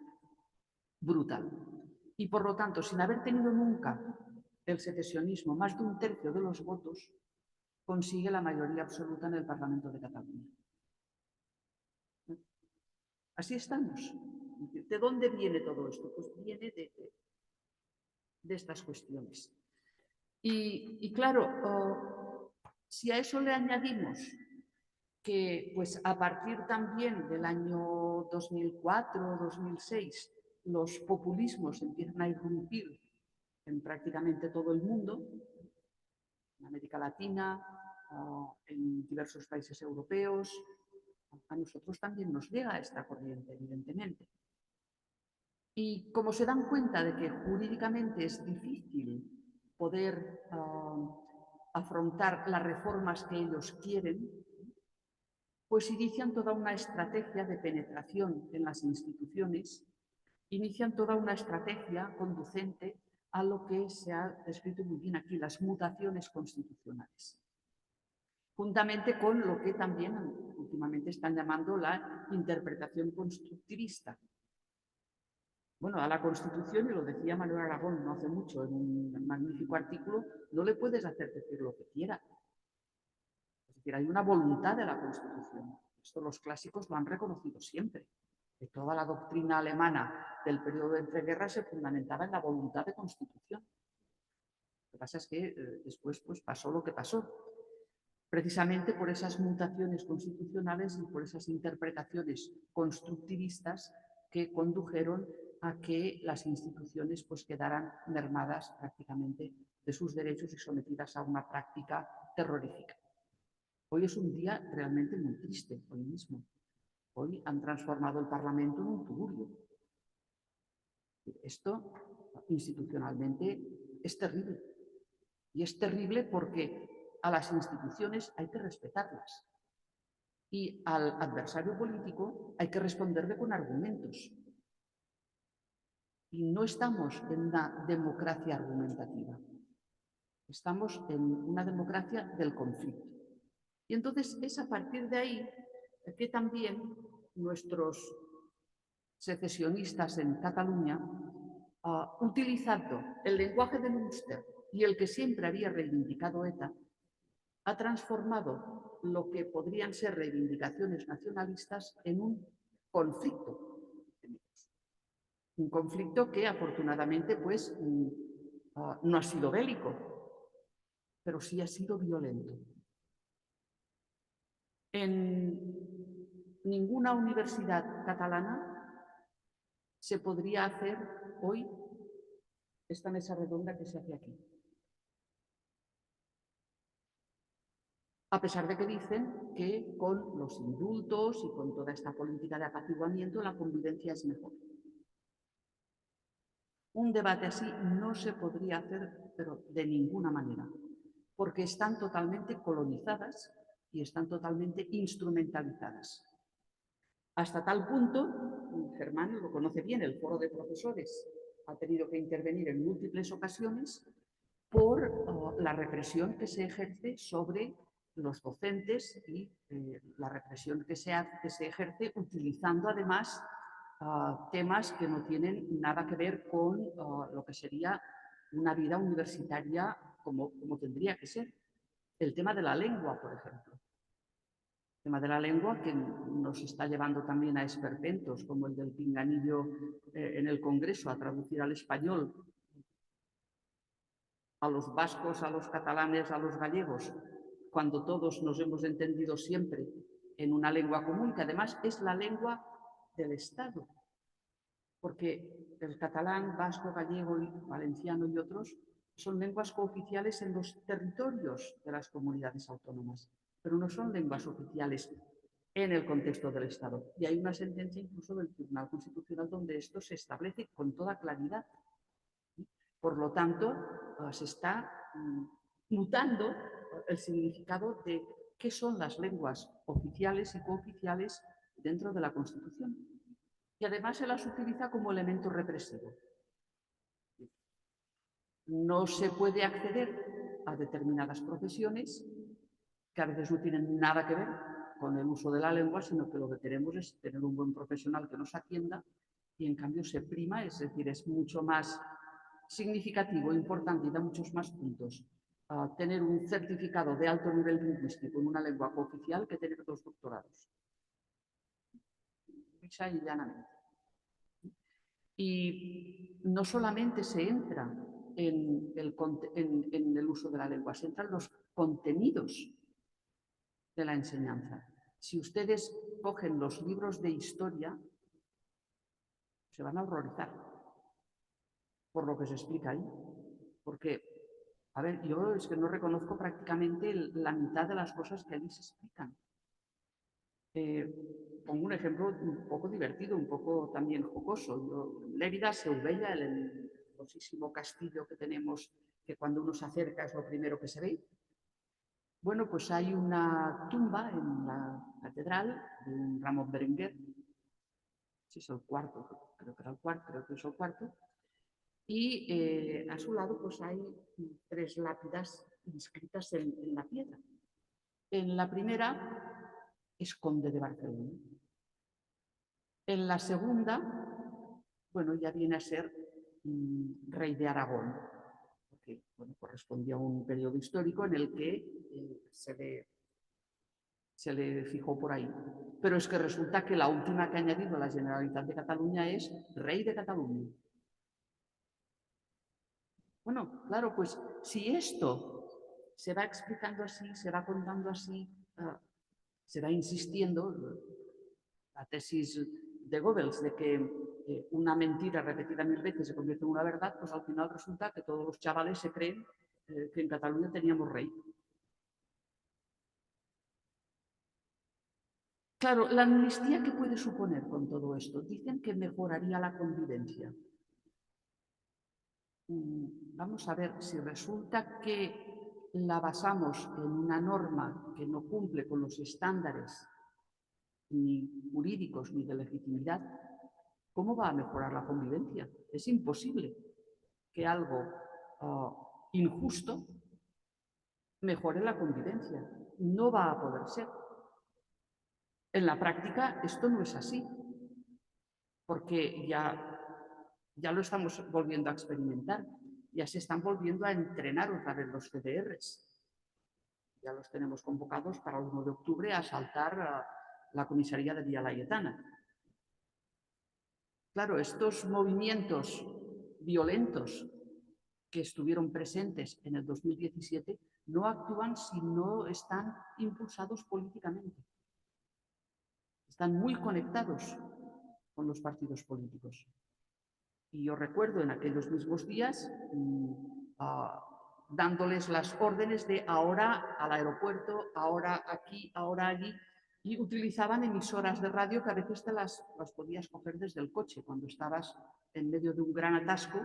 brutal. Y por lo tanto, sin haber tenido nunca el secesionismo más de 1/3 de los votos, consigue la mayoría absoluta en el Parlamento de Cataluña. Así estamos. ¿De dónde viene todo esto? Pues viene de estas cuestiones. Y claro, si a eso le añadimos que pues, a partir también del año 2004 o 2006 los populismos empiezan a irrumpir en prácticamente todo el mundo, en América Latina, en diversos países europeos, a nosotros también nos llega esta corriente, evidentemente. Y como se dan cuenta de que jurídicamente es difícil poder afrontar las reformas que ellos quieren, pues inician toda una estrategia de penetración en las instituciones, inician toda una estrategia conducente a lo que se ha descrito muy bien aquí, las mutaciones constitucionales. Juntamente con lo que también últimamente están llamando la interpretación constructivista. Bueno, a la Constitución, y lo decía Manuel Aragón no hace mucho en un magnífico artículo, no le puedes hacer decir lo que quiera. Es decir, hay una voluntad de la Constitución. Esto los clásicos lo han reconocido siempre. Que toda la doctrina alemana del periodo de entreguerras se fundamentaba en la voluntad de Constitución. Lo que pasa es que después pues, pasó lo que pasó. Precisamente por esas mutaciones constitucionales y por esas interpretaciones constructivistas que condujeron a que las instituciones pues, quedaran mermadas prácticamente de sus derechos y sometidas a una práctica terrorífica. Hoy es un día realmente muy triste, hoy mismo. Hoy han transformado el Parlamento en un tugurio. Esto institucionalmente es terrible. Y es terrible porque a las instituciones hay que respetarlas. Y al adversario político hay que responderle con argumentos. Y no estamos en una democracia argumentativa. Estamos en una democracia del conflicto. Y entonces es a partir de ahí que también nuestros secesionistas en Cataluña, utilizando el lenguaje de Münster y el que siempre había reivindicado ETA, ha transformado lo que podrían ser reivindicaciones nacionalistas en un conflicto. Un conflicto que afortunadamente pues, no ha sido bélico, pero sí ha sido violento. En ninguna universidad catalana se podría hacer hoy esta mesa redonda que se hace aquí. A pesar de que dicen que con los indultos y con toda esta política de apaciguamiento la convivencia es mejor. Un debate así no se podría hacer, pero de ninguna manera, porque están totalmente colonizadas y están totalmente instrumentalizadas. Hasta tal punto, Germán lo conoce bien, el foro de profesores ha tenido que intervenir en múltiples ocasiones por la represión que se ejerce sobre los docentes y la represión que se ejerce utilizando además temas que no tienen nada que ver con lo que sería una vida universitaria como tendría que ser. El tema de la lengua, por ejemplo. El tema de la lengua que nos está llevando también a esperpentos, como el del pinganillo en el Congreso, a traducir al español a los vascos, a los catalanes, a los gallegos, cuando todos nos hemos entendido siempre en una lengua común, que además es la lengua del Estado. Porque el catalán, vasco, gallego, valenciano y otros son lenguas cooficiales en los territorios de las comunidades autónomas, pero no son lenguas oficiales en el contexto del Estado. Y hay una sentencia incluso del Tribunal Constitucional donde esto se establece con toda claridad. Por lo tanto, se está mutando el significado de qué son las lenguas oficiales y cooficiales dentro de la Constitución. Y además se las utiliza como elemento represivo. No se puede acceder a determinadas profesiones que a veces no tienen nada que ver con el uso de la lengua, sino que lo que queremos es tener un buen profesional que nos atienda y en cambio se prima, es decir, es mucho más significativo, importante y da muchos más puntos tener un certificado de alto nivel lingüístico en una lengua cooficial que tener 2 doctorados. Lisa y llanamente. Y no solamente se entra en el uso de la lengua, se entran los contenidos de la enseñanza. Si ustedes cogen los libros de historia, se van a horrorizar por lo que se explica ahí. Porque, a ver, yo es que no reconozco prácticamente la mitad de las cosas que allí se explican. Pongo un ejemplo un poco divertido, un poco también jocoso. Lérida se veía el famosísimo castillo que tenemos, que cuando uno se acerca es lo primero que se ve. Bueno, pues hay una tumba en la catedral de un Ramón Berenguer, si es el cuarto, creo que era el cuarto, creo que es el cuarto, y a su lado pues hay 3 lápidas inscritas en la piedra. En la primera es conde de Barcelona. En la segunda, bueno, ya viene a ser rey de Aragón, porque bueno, correspondía a un periodo histórico en el que se le fijó por ahí. Pero es que resulta que la última que ha añadido la Generalitat de Cataluña es rey de Cataluña. Bueno, claro, pues si esto se va explicando así, se va contando así, se va insistiendo, la tesis de Goebbels de que una mentira repetida 1000 veces se convierte en una verdad, pues al final resulta que todos los chavales se creen que en Cataluña teníamos rey. Claro, la amnistía, ¿qué puede suponer con todo esto? Dicen que mejoraría la convivencia. Vamos a ver, si resulta que la basamos en una norma que no cumple con los estándares ni jurídicos ni de legitimidad, ¿cómo va a mejorar la convivencia? Es imposible que algo injusto mejore la convivencia. No va a poder ser. En la práctica esto no es así, porque ya lo estamos volviendo a experimentar. Ya se están volviendo a entrenar otra vez los CDRs. Ya los tenemos convocados para el 1 de octubre a asaltar la comisaría de Villa Laietana. Claro, estos movimientos violentos que estuvieron presentes en el 2017 no actúan si no están impulsados políticamente. Están muy conectados con los partidos políticos. Y yo recuerdo en aquellos mismos días dándoles las órdenes de ahora al aeropuerto, ahora aquí, ahora allí, y utilizaban emisoras de radio que a veces te las podías coger desde el coche cuando estabas en medio de un gran atasco,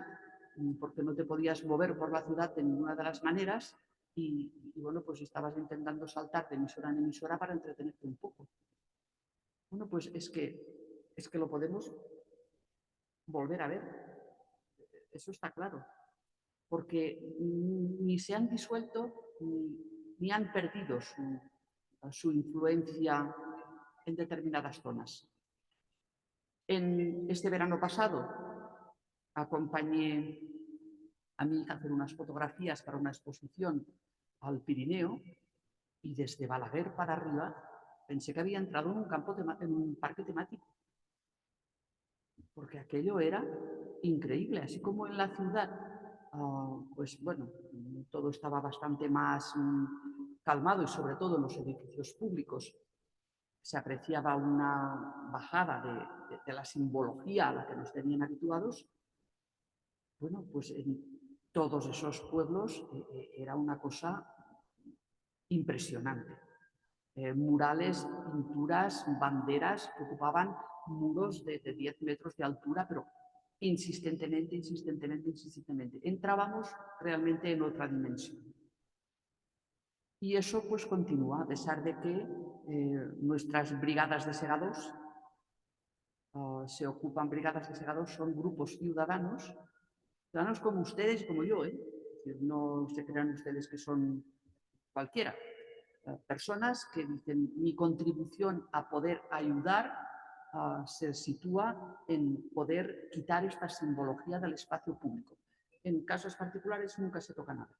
porque no te podías mover por la ciudad de ninguna de las maneras, y bueno, pues estabas intentando saltar de emisora en emisora para entretenerte un poco. Bueno, pues es que lo podemos volver a ver. Eso está claro. Porque ni se han disuelto ni han perdido su influencia en determinadas zonas. En este verano pasado acompañé a mi hija a hacer unas fotografías para una exposición al Pirineo y desde Balaguer para arriba pensé que había entrado en un parque temático, porque aquello era increíble, así como en la ciudad. Pues bueno, todo estaba bastante más calmado y sobre todo en los edificios públicos se apreciaba una bajada de la simbología a la que nos tenían habituados. Bueno, pues en todos esos pueblos era una cosa impresionante. Murales, pinturas, banderas que ocupaban muros de 10 metros de altura, pero insistentemente. Entrábamos realmente en otra dimensión. Y eso pues continúa, a pesar de que nuestras brigadas de segados se ocupan, brigadas de segados son grupos ciudadanos como ustedes y como yo, ¿eh? No se crean ustedes que son cualquiera. Personas que dicen, mi contribución a poder ayudar se sitúa en poder quitar esta simbología del espacio público. En casos particulares nunca se toca nada.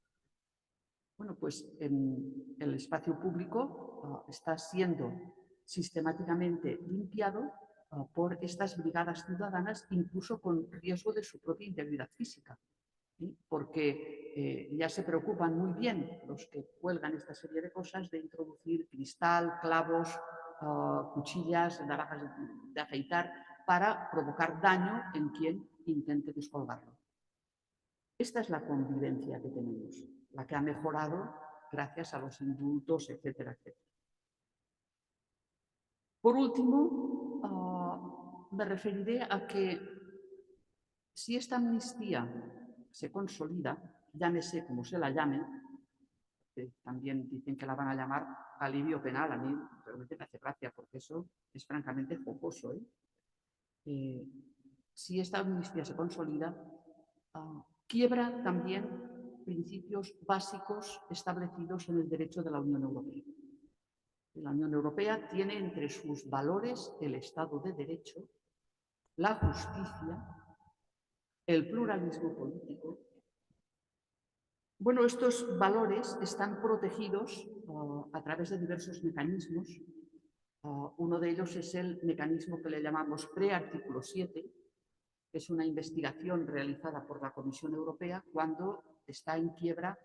Bueno, pues el espacio público está siendo sistemáticamente limpiado por estas brigadas ciudadanas, incluso con riesgo de su propia integridad física. ¿Sí? Porque ya se preocupan muy bien los que cuelgan esta serie de cosas de introducir cristal, clavos, cuchillas, navajas de afeitar para provocar daño en quien intente descolgarlo. Esta es la convivencia que tenemos, la que ha mejorado gracias a los indultos, etcétera, etcétera. Por último, me referiré a que si esta amnistía se consolida, llámese como se la llame, también dicen que la van a llamar alivio penal, a mí realmente me hace gracia porque eso es francamente jocoso. Si esta amnistía se consolida, quiebra también principios básicos establecidos en el derecho de la Unión Europea. La Unión Europea tiene entre sus valores el Estado de Derecho, la justicia, el pluralismo político. Bueno, estos valores están protegidos a través de diversos mecanismos. Uno de ellos es el mecanismo que le llamamos preartículo 7, que es una investigación realizada por la Comisión Europea cuando está en quiebra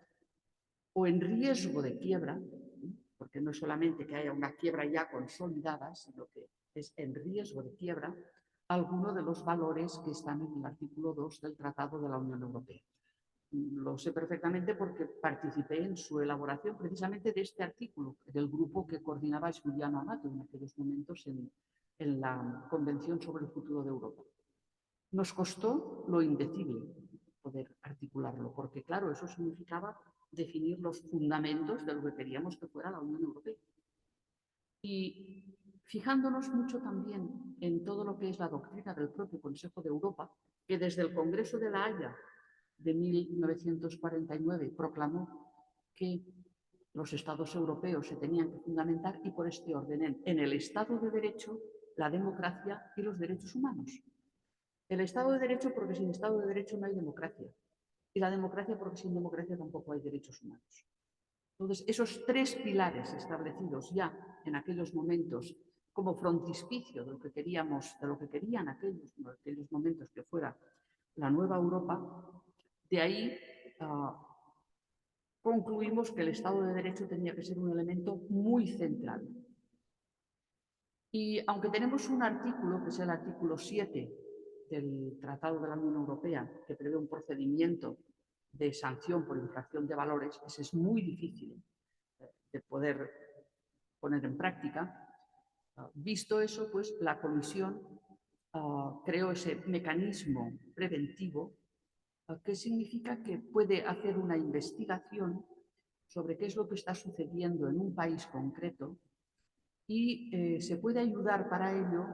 o en riesgo de quiebra, porque no es solamente que haya una quiebra ya consolidada, sino que es en riesgo de quiebra, alguno de los valores que están en el artículo 2 del Tratado de la Unión Europea. Lo sé perfectamente porque participé en su elaboración precisamente de este artículo, del grupo que coordinaba Giuliano Amato en aquellos momentos en la Convención sobre el Futuro de Europa. Nos costó lo indecible poder articularlo, porque claro, eso significaba definir los fundamentos de lo que queríamos que fuera la Unión Europea. Y fijándonos mucho también en todo lo que es la doctrina del propio Consejo de Europa, que desde el Congreso de La Haya de 1949 proclamó que los Estados europeos se tenían que fundamentar y por este orden en el Estado de Derecho, la democracia y los derechos humanos. El Estado de Derecho porque sin Estado de Derecho no hay democracia y la democracia porque sin democracia tampoco hay derechos humanos. Entonces, esos tres pilares establecidos ya en aquellos momentos como frontispicio de lo que queríamos, de lo que querían aquellos momentos que fuera la nueva Europa, de ahí concluimos que el Estado de Derecho tenía que ser un elemento muy central. Y aunque tenemos un artículo, que es el artículo 7 del Tratado de la Unión Europea, que prevé un procedimiento de sanción por infracción de valores, ese es muy difícil de poder poner en práctica. Visto eso, pues la Comisión creó ese mecanismo preventivo que significa que puede hacer una investigación sobre qué es lo que está sucediendo en un país concreto y se puede ayudar para ello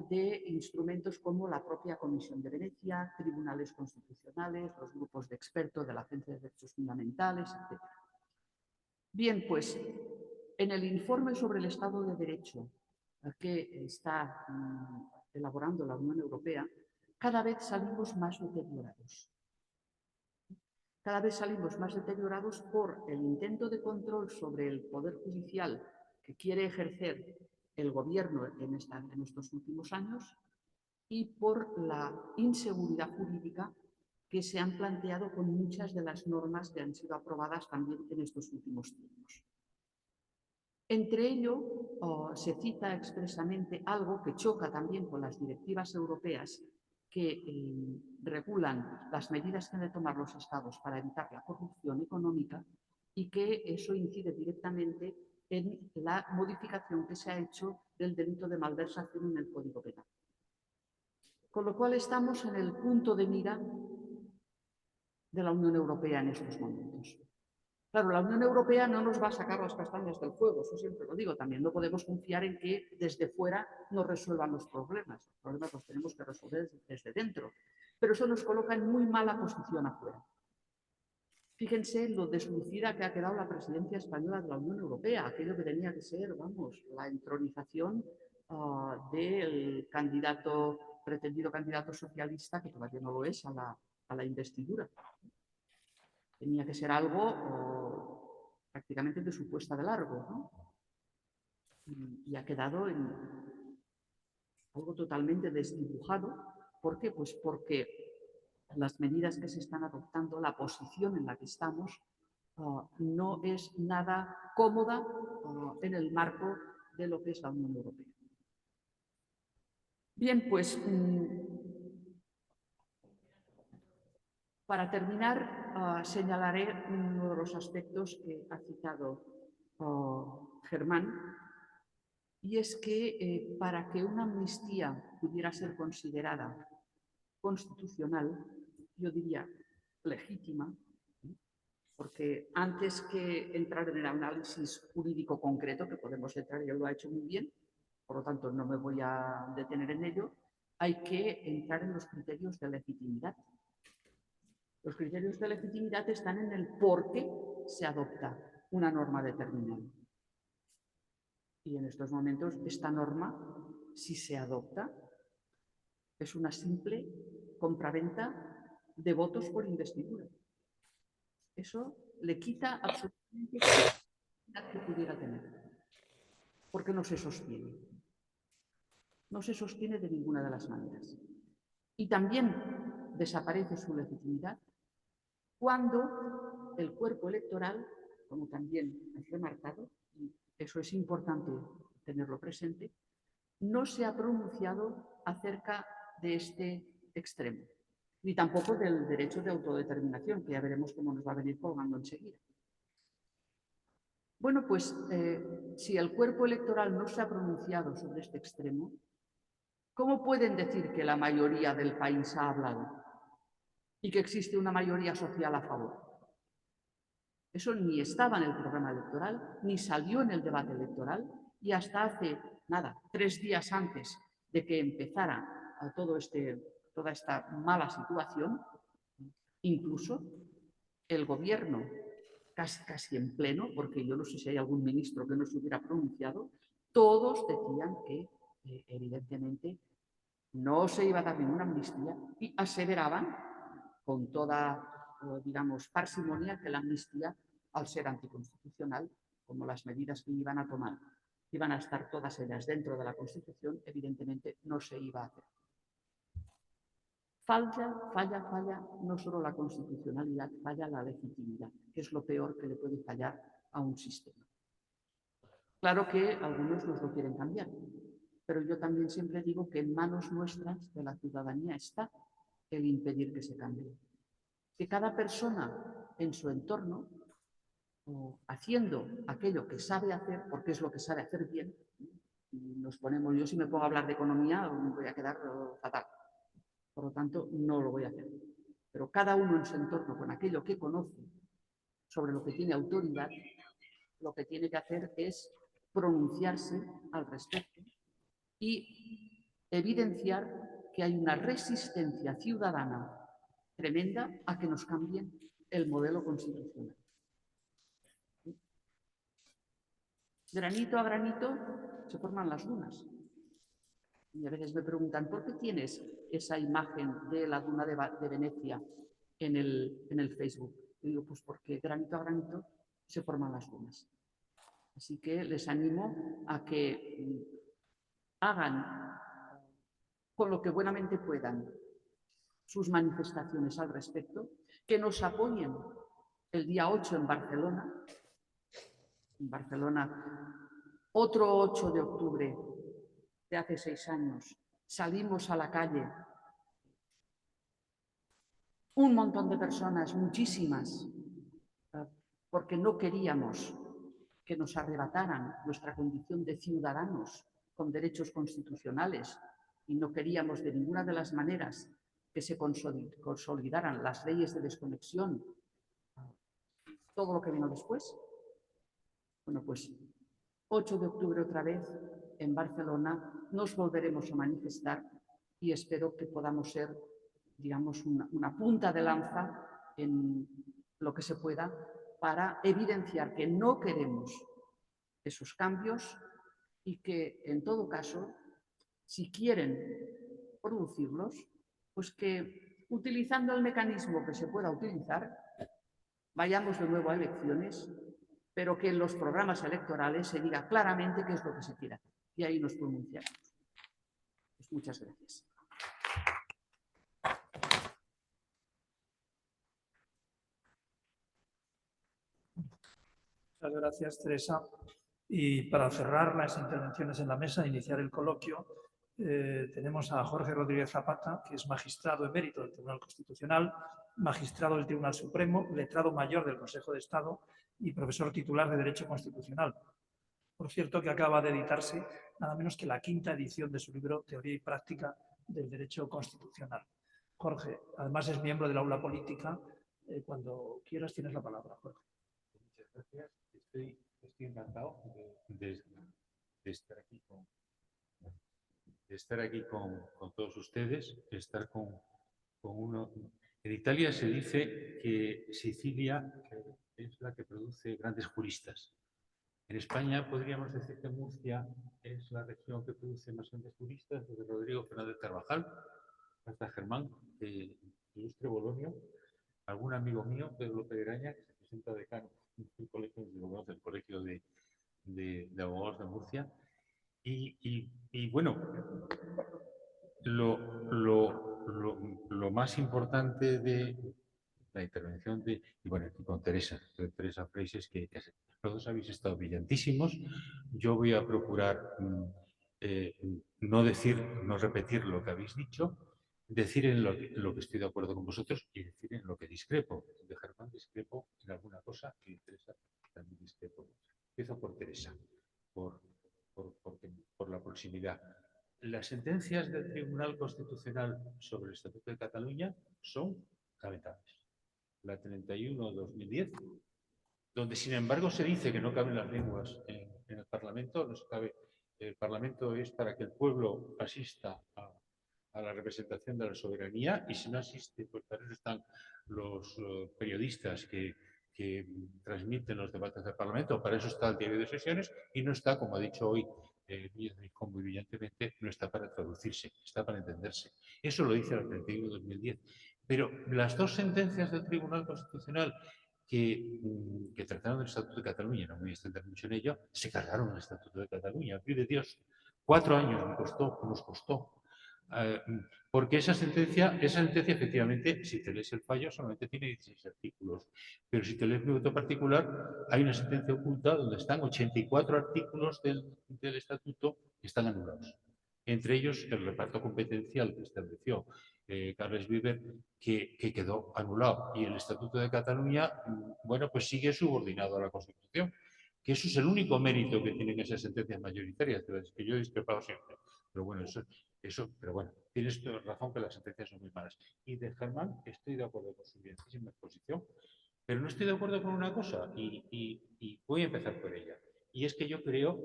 de instrumentos como la propia Comisión de Venecia, tribunales constitucionales, los grupos de expertos de la Agencia de Derechos Fundamentales, etc. Bien, pues en el informe sobre el Estado de Derecho que está elaborando la Unión Europea, cada vez salimos más deteriorados. Cada vez salimos más deteriorados por el intento de control sobre el Poder Judicial que quiere ejercer el Gobierno en estos últimos años y por la inseguridad jurídica que se han planteado con muchas de las normas que han sido aprobadas también en estos últimos tiempos. Entre ello, se cita expresamente algo que choca también con las directivas europeas que regulan las medidas que han de tomar los Estados para evitar la corrupción económica y que eso incide directamente en la modificación que se ha hecho del delito de malversación en el Código Penal. Con lo cual estamos en el punto de mira de la Unión Europea en estos momentos. Claro, la Unión Europea no nos va a sacar las castañas del fuego, eso siempre lo digo, también no podemos confiar en que desde fuera nos resuelvan los problemas los tenemos que resolver desde dentro, pero eso nos coloca en muy mala posición afuera. Fíjense lo deslucida que ha quedado la presidencia española de la Unión Europea, aquello que tenía que ser, vamos, la entronización del pretendido candidato socialista, que todavía no lo es, a la investidura. Tenía que ser algo prácticamente de su puesta de largo, ¿no? Y ha quedado en algo totalmente desdibujado. ¿Por qué? Pues porque las medidas que se están adoptando, la posición en la que estamos, no es nada cómoda en el marco de lo que es la Unión Europea. Bien, pues para terminar, señalaré uno de los aspectos que ha citado Germán, y es que para que una amnistía pudiera ser considerada constitucional, yo diría legítima, porque antes que entrar en el análisis jurídico concreto, que podemos entrar, ya lo ha hecho muy bien, por lo tanto no me voy a detener en ello, hay que entrar en los criterios de legitimidad. Los criterios de legitimidad están en el por qué se adopta una norma determinada. Y en estos momentos esta norma, si se adopta, es una simple compraventa de votos por investidura. Eso le quita absolutamente la que pudiera tener, porque no se sostiene. No se sostiene de ninguna de las maneras. Y también desaparece su legitimidad cuando el cuerpo electoral, como también has remarcado, y eso es importante tenerlo presente, no se ha pronunciado acerca de este extremo, ni tampoco del derecho de autodeterminación, que ya veremos cómo nos va a venir colgando enseguida. Bueno, pues si el cuerpo electoral no se ha pronunciado sobre este extremo, ¿cómo pueden decir que la mayoría del país ha hablado y que existe una mayoría social a favor? Eso ni estaba en el programa electoral, ni salió en el debate electoral, y hasta hace, nada, 3 días antes de que empezara toda esta mala situación, incluso el gobierno, casi en pleno, porque yo no sé si hay algún ministro que no se hubiera pronunciado, todos decían que evidentemente no se iba a dar ninguna amnistía y aseveraban con toda, digamos, parsimonia que la amnistía, al ser anticonstitucional, como las medidas que iban a tomar iban a estar todas ellas dentro de la Constitución, evidentemente no se iba a hacer. Falla no solo la constitucionalidad, falla la legitimidad, que es lo peor que le puede fallar a un sistema. Claro que algunos nos lo quieren cambiar, pero yo también siempre digo que en manos nuestras, de la ciudadanía, está el impedir que se cambie. Que cada persona en su entorno, haciendo aquello que sabe hacer, porque es lo que sabe hacer bien, yo si me pongo a hablar de economía me voy a quedar fatal. Por lo tanto, no lo voy a hacer. Pero cada uno en su entorno, con aquello que conoce, sobre lo que tiene autoridad, lo que tiene que hacer es pronunciarse al respecto y evidenciar que hay una resistencia ciudadana tremenda a que nos cambien el modelo constitucional. Granito a granito se forman las dunas. Y a veces me preguntan, ¿por qué tienes esa imagen de la duna de Venecia en el Facebook? Y digo, pues porque granito a granito se forman las dunas. Así que les animo a que hagan con lo que buenamente puedan sus manifestaciones al respecto, que nos apoyen el día 8 en Barcelona. En Barcelona, otro 8 de octubre de hace 6 años, salimos a la calle, un montón de personas, muchísimas, porque no queríamos que nos arrebataran nuestra condición de ciudadanos con derechos constitucionales y no queríamos de ninguna de las maneras que se consolidaran las leyes de desconexión, todo lo que vino después. Bueno, pues 8 de octubre otra vez en Barcelona nos volveremos a manifestar y espero que podamos ser, digamos, una punta de lanza en lo que se pueda para evidenciar que no queremos esos cambios y que, en todo caso, si quieren producirlos, pues que utilizando el mecanismo que se pueda utilizar, vayamos de nuevo a elecciones, pero que en los programas electorales se diga claramente qué es lo que se quiere hacer. Y ahí nos pronunciaremos. Pues muchas gracias. Muchas gracias, Teresa. Y para cerrar las intervenciones en la mesa, iniciar el coloquio, tenemos a Jorge Rodríguez Zapata, que es magistrado emérito del Tribunal Constitucional, magistrado del Tribunal Supremo, letrado mayor del Consejo de Estado y profesor titular de Derecho Constitucional. Por cierto, que acaba de editarse nada menos que la 5ª edición de su libro Teoría y Práctica del Derecho Constitucional. Jorge, además es miembro del Aula Política. Cuando quieras tienes la palabra, Jorge. Muchas gracias. Estoy encantado de estar aquí con todos ustedes, de estar con uno. En Italia se dice que Sicilia es la que produce grandes juristas. En España podríamos decir que Murcia es la región que produce más grandes juristas, desde Rodrigo Fernández Carvajal hasta Germán, ilustre Bolonio, algún amigo mío, Pedro López de Graña, que se presenta decano del Colegio de Abogados del Colegio de Abogados de Murcia. Y bueno, lo más importante de la intervención con Teresa Freixes, es que los dos habéis estado brillantísimos. Yo voy a procurar no repetir lo que habéis dicho, decir en lo que estoy de acuerdo con vosotros y decir en lo que discrepo. De Germán discrepo en alguna cosa y de Teresa también discrepo. Empiezo por Teresa, por la proximidad. Las sentencias del Tribunal Constitucional sobre el Estatuto de Cataluña son lamentables. La 31/2010, donde sin embargo se dice que no caben las lenguas en el Parlamento, no se cabe. El Parlamento es para que el pueblo asista a la representación de la soberanía, y si no asiste, pues para eso están los periodistas que transmiten los debates del Parlamento, para eso está el diario de sesiones, y no está, como ha dicho hoy muy brillantemente, no está para traducirse, está para entenderse. Eso lo dice la 31/2010. Pero las dos sentencias del Tribunal Constitucional que trataron del Estatuto de Cataluña, no me voy a extender mucho en ello, se cargaron el Estatuto de Cataluña. Vive Dios, 4 años nos costó. Porque esa sentencia efectivamente, si te lees el fallo, solamente tiene 16 artículos. Pero si te lees el voto particular, hay una sentencia oculta donde están 84 artículos del Estatuto que están anulados. Entre ellos, el reparto competencial que estableció Carles Viver, que quedó anulado. Y el Estatuto de Cataluña, bueno, pues sigue subordinado a la Constitución. Que eso es el único mérito que tienen esas sentencias mayoritarias, de las que yo he discrepado siempre. Pero bueno, pero bueno, tienes razón que las sentencias son muy malas. Y de Germán estoy de acuerdo con su brillantísima exposición, Pero no estoy de acuerdo con una cosa y voy a empezar por ella. Y es que yo creo,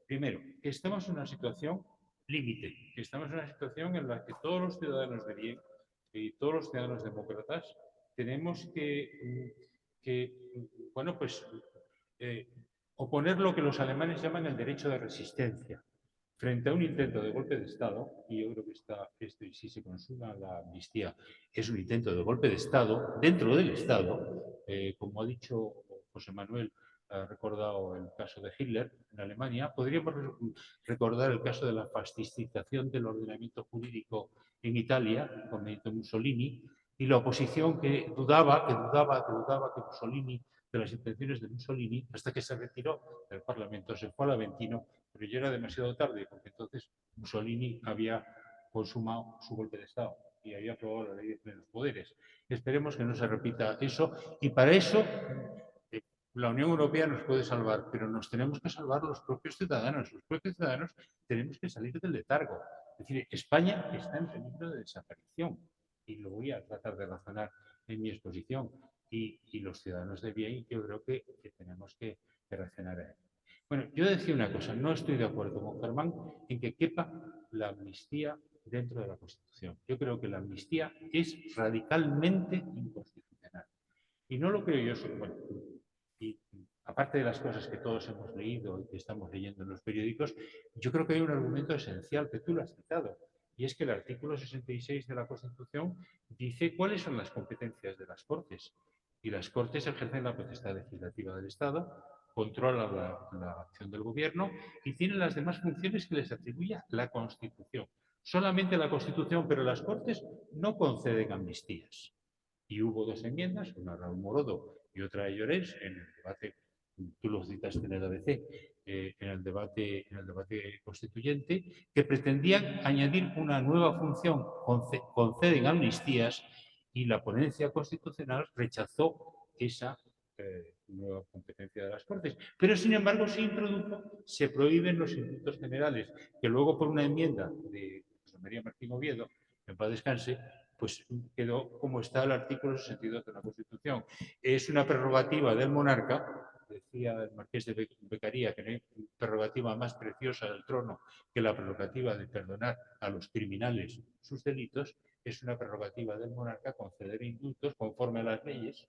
primero, que estamos en una situación límite, que estamos en una situación en la que todos los ciudadanos de bien y todos los ciudadanos demócratas tenemos bueno, pues oponer lo que los alemanes llaman el derecho de resistencia frente a un intento de golpe de Estado, y yo creo que si se consuma la amnistía, es un intento de golpe de Estado dentro del Estado, como ha dicho José Manuel, ha recordado el caso de Hitler en Alemania, podríamos recordar el caso de la fascistización del ordenamiento jurídico en Italia con Benito Mussolini, y la oposición que dudaba que Mussolini, de las intenciones de Mussolini, hasta que se retiró del Parlamento, se fue al Aventino, pero ya era demasiado tarde, porque entonces Mussolini había consumado su golpe de Estado y había aprobado la ley de plenos poderes. Esperemos que no se repita eso, y para eso la Unión Europea nos puede salvar, pero nos tenemos que salvar los propios ciudadanos. Los propios ciudadanos tenemos que salir del letargo. Es decir, España está en peligro de desaparición, y lo voy a tratar de razonar en mi exposición. Y los ciudadanos de bien, yo creo que tenemos que reaccionar a él. Bueno, yo decía una cosa, no estoy de acuerdo con Germán en que quepa la amnistía dentro de la Constitución. Yo creo que la amnistía es radicalmente inconstitucional. Y no lo creo yo solo. Bueno, y aparte de las cosas que todos hemos leído y que estamos leyendo en los periódicos, yo creo que hay un argumento esencial que tú lo has citado, y es que el artículo 66 de la Constitución dice cuáles son las competencias de las Cortes. Y las Cortes ejercen la potestad legislativa del Estado, controlan la acción del Gobierno y tienen las demás funciones que les atribuye la Constitución. Solamente la Constitución, pero las Cortes no conceden amnistías. Y hubo dos enmiendas, una de Raúl Morodo y otra de Llorens, en el debate, tú lo citaste en el ABC, en el debate constituyente, que pretendían añadir una nueva función, conceden amnistías, y la ponencia constitucional rechazó esa nueva competencia de las Cortes. Pero, sin embargo, se introdujo, se prohíben los indultos generales, que luego, por una enmienda de José María Martín Oviedo, en paz descanse, pues quedó como está el artículo 62 de la Constitución. Es una prerrogativa del monarca, decía el marqués de Beccaria, que no hay prerrogativa más preciosa del trono que la prerrogativa de perdonar a los criminales sus delitos. Es una prerrogativa del monarca conceder indultos conforme a las leyes,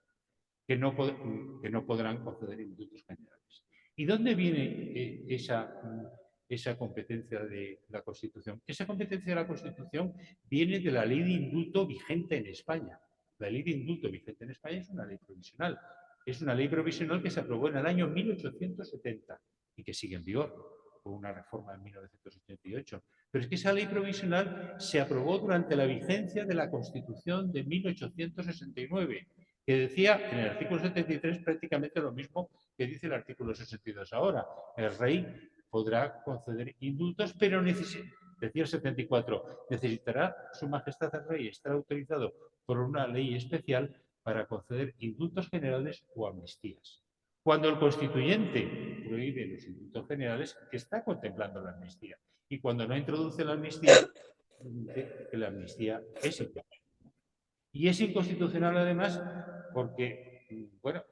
que no podrán conceder indultos generales. ¿Y dónde viene esa competencia de la Constitución? Esa competencia de la Constitución viene de la ley de indulto vigente en España. La ley de indulto vigente en España es una ley provisional. Es una ley provisional que se aprobó en el año 1870 y que sigue en vigor, con una reforma en 1988. Pero es que esa ley provisional se aprobó durante la vigencia de la Constitución de 1869, que decía en el artículo 73 prácticamente lo mismo que dice el artículo 62 ahora. El rey podrá conceder indultos, pero decía el 74, necesitará su majestad el rey estar autorizado por una ley especial para conceder indultos generales o amnistías. Cuando el constituyente prohíbe los indultos generales, está contemplando la amnistía. Y cuando no introduce la amnistía, dice que la amnistía es inconstitucional. Y es inconstitucional además porque, bueno,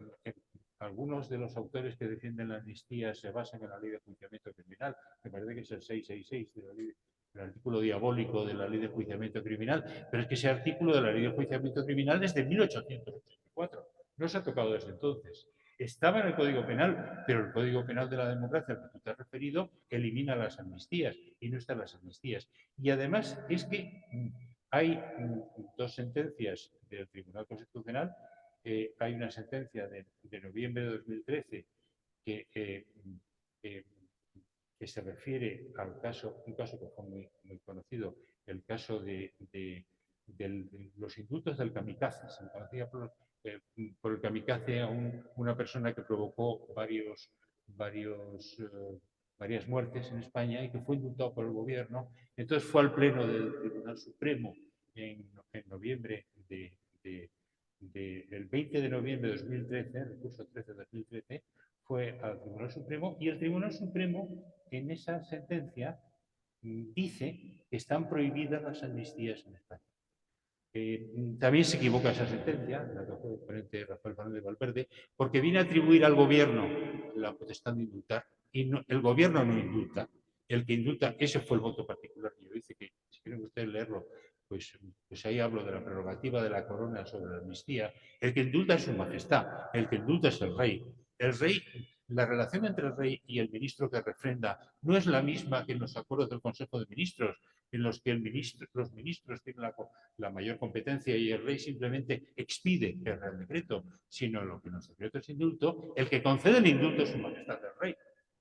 algunos de los autores que defienden la amnistía se basan en la ley de enjuiciamiento criminal, me parece que es el 666 de la ley, el artículo diabólico de la ley de enjuiciamiento criminal, pero es que ese artículo de la ley de enjuiciamiento criminal es de 1884, no se ha tocado desde entonces. Estaba en el Código Penal, pero el Código Penal de la democracia al que tú te has referido elimina las amnistías y no están las amnistías. Y además es que hay dos sentencias del Tribunal Constitucional. Hay una sentencia de noviembre de 2013 que se refiere al caso, un caso que fue muy conocido, el caso de los indultos del kamikaze. Se conocía por el kamikaze a una persona que provocó varias muertes en España y que fue indultado por el gobierno. Entonces fue al Pleno del Tribunal Supremo en noviembre el 20 de noviembre de 2013, el recurso 13 de 2013, fue al Tribunal Supremo, y el Tribunal Supremo en esa sentencia dice que están prohibidas las amnistías en España. También se equivoca esa sentencia, la que fue el ponente Rafael Fernández Valverde, porque viene a atribuir al gobierno la potestad de indultar y el gobierno no indulta. El que indulta, ese fue el voto particular que yo hice, que si quieren ustedes leerlo, pues ahí hablo de la prerrogativa de la corona sobre la amnistía. El que indulta es su majestad, el que indulta es el rey. El rey, la relación entre el rey y el ministro que refrenda no es la misma que en los acuerdos del Consejo de Ministros, en los que los ministros tienen la mayor competencia y el rey simplemente expide el Real Decreto, sino lo que nos decreta es indulto, el que concede el indulto es su majestad el rey.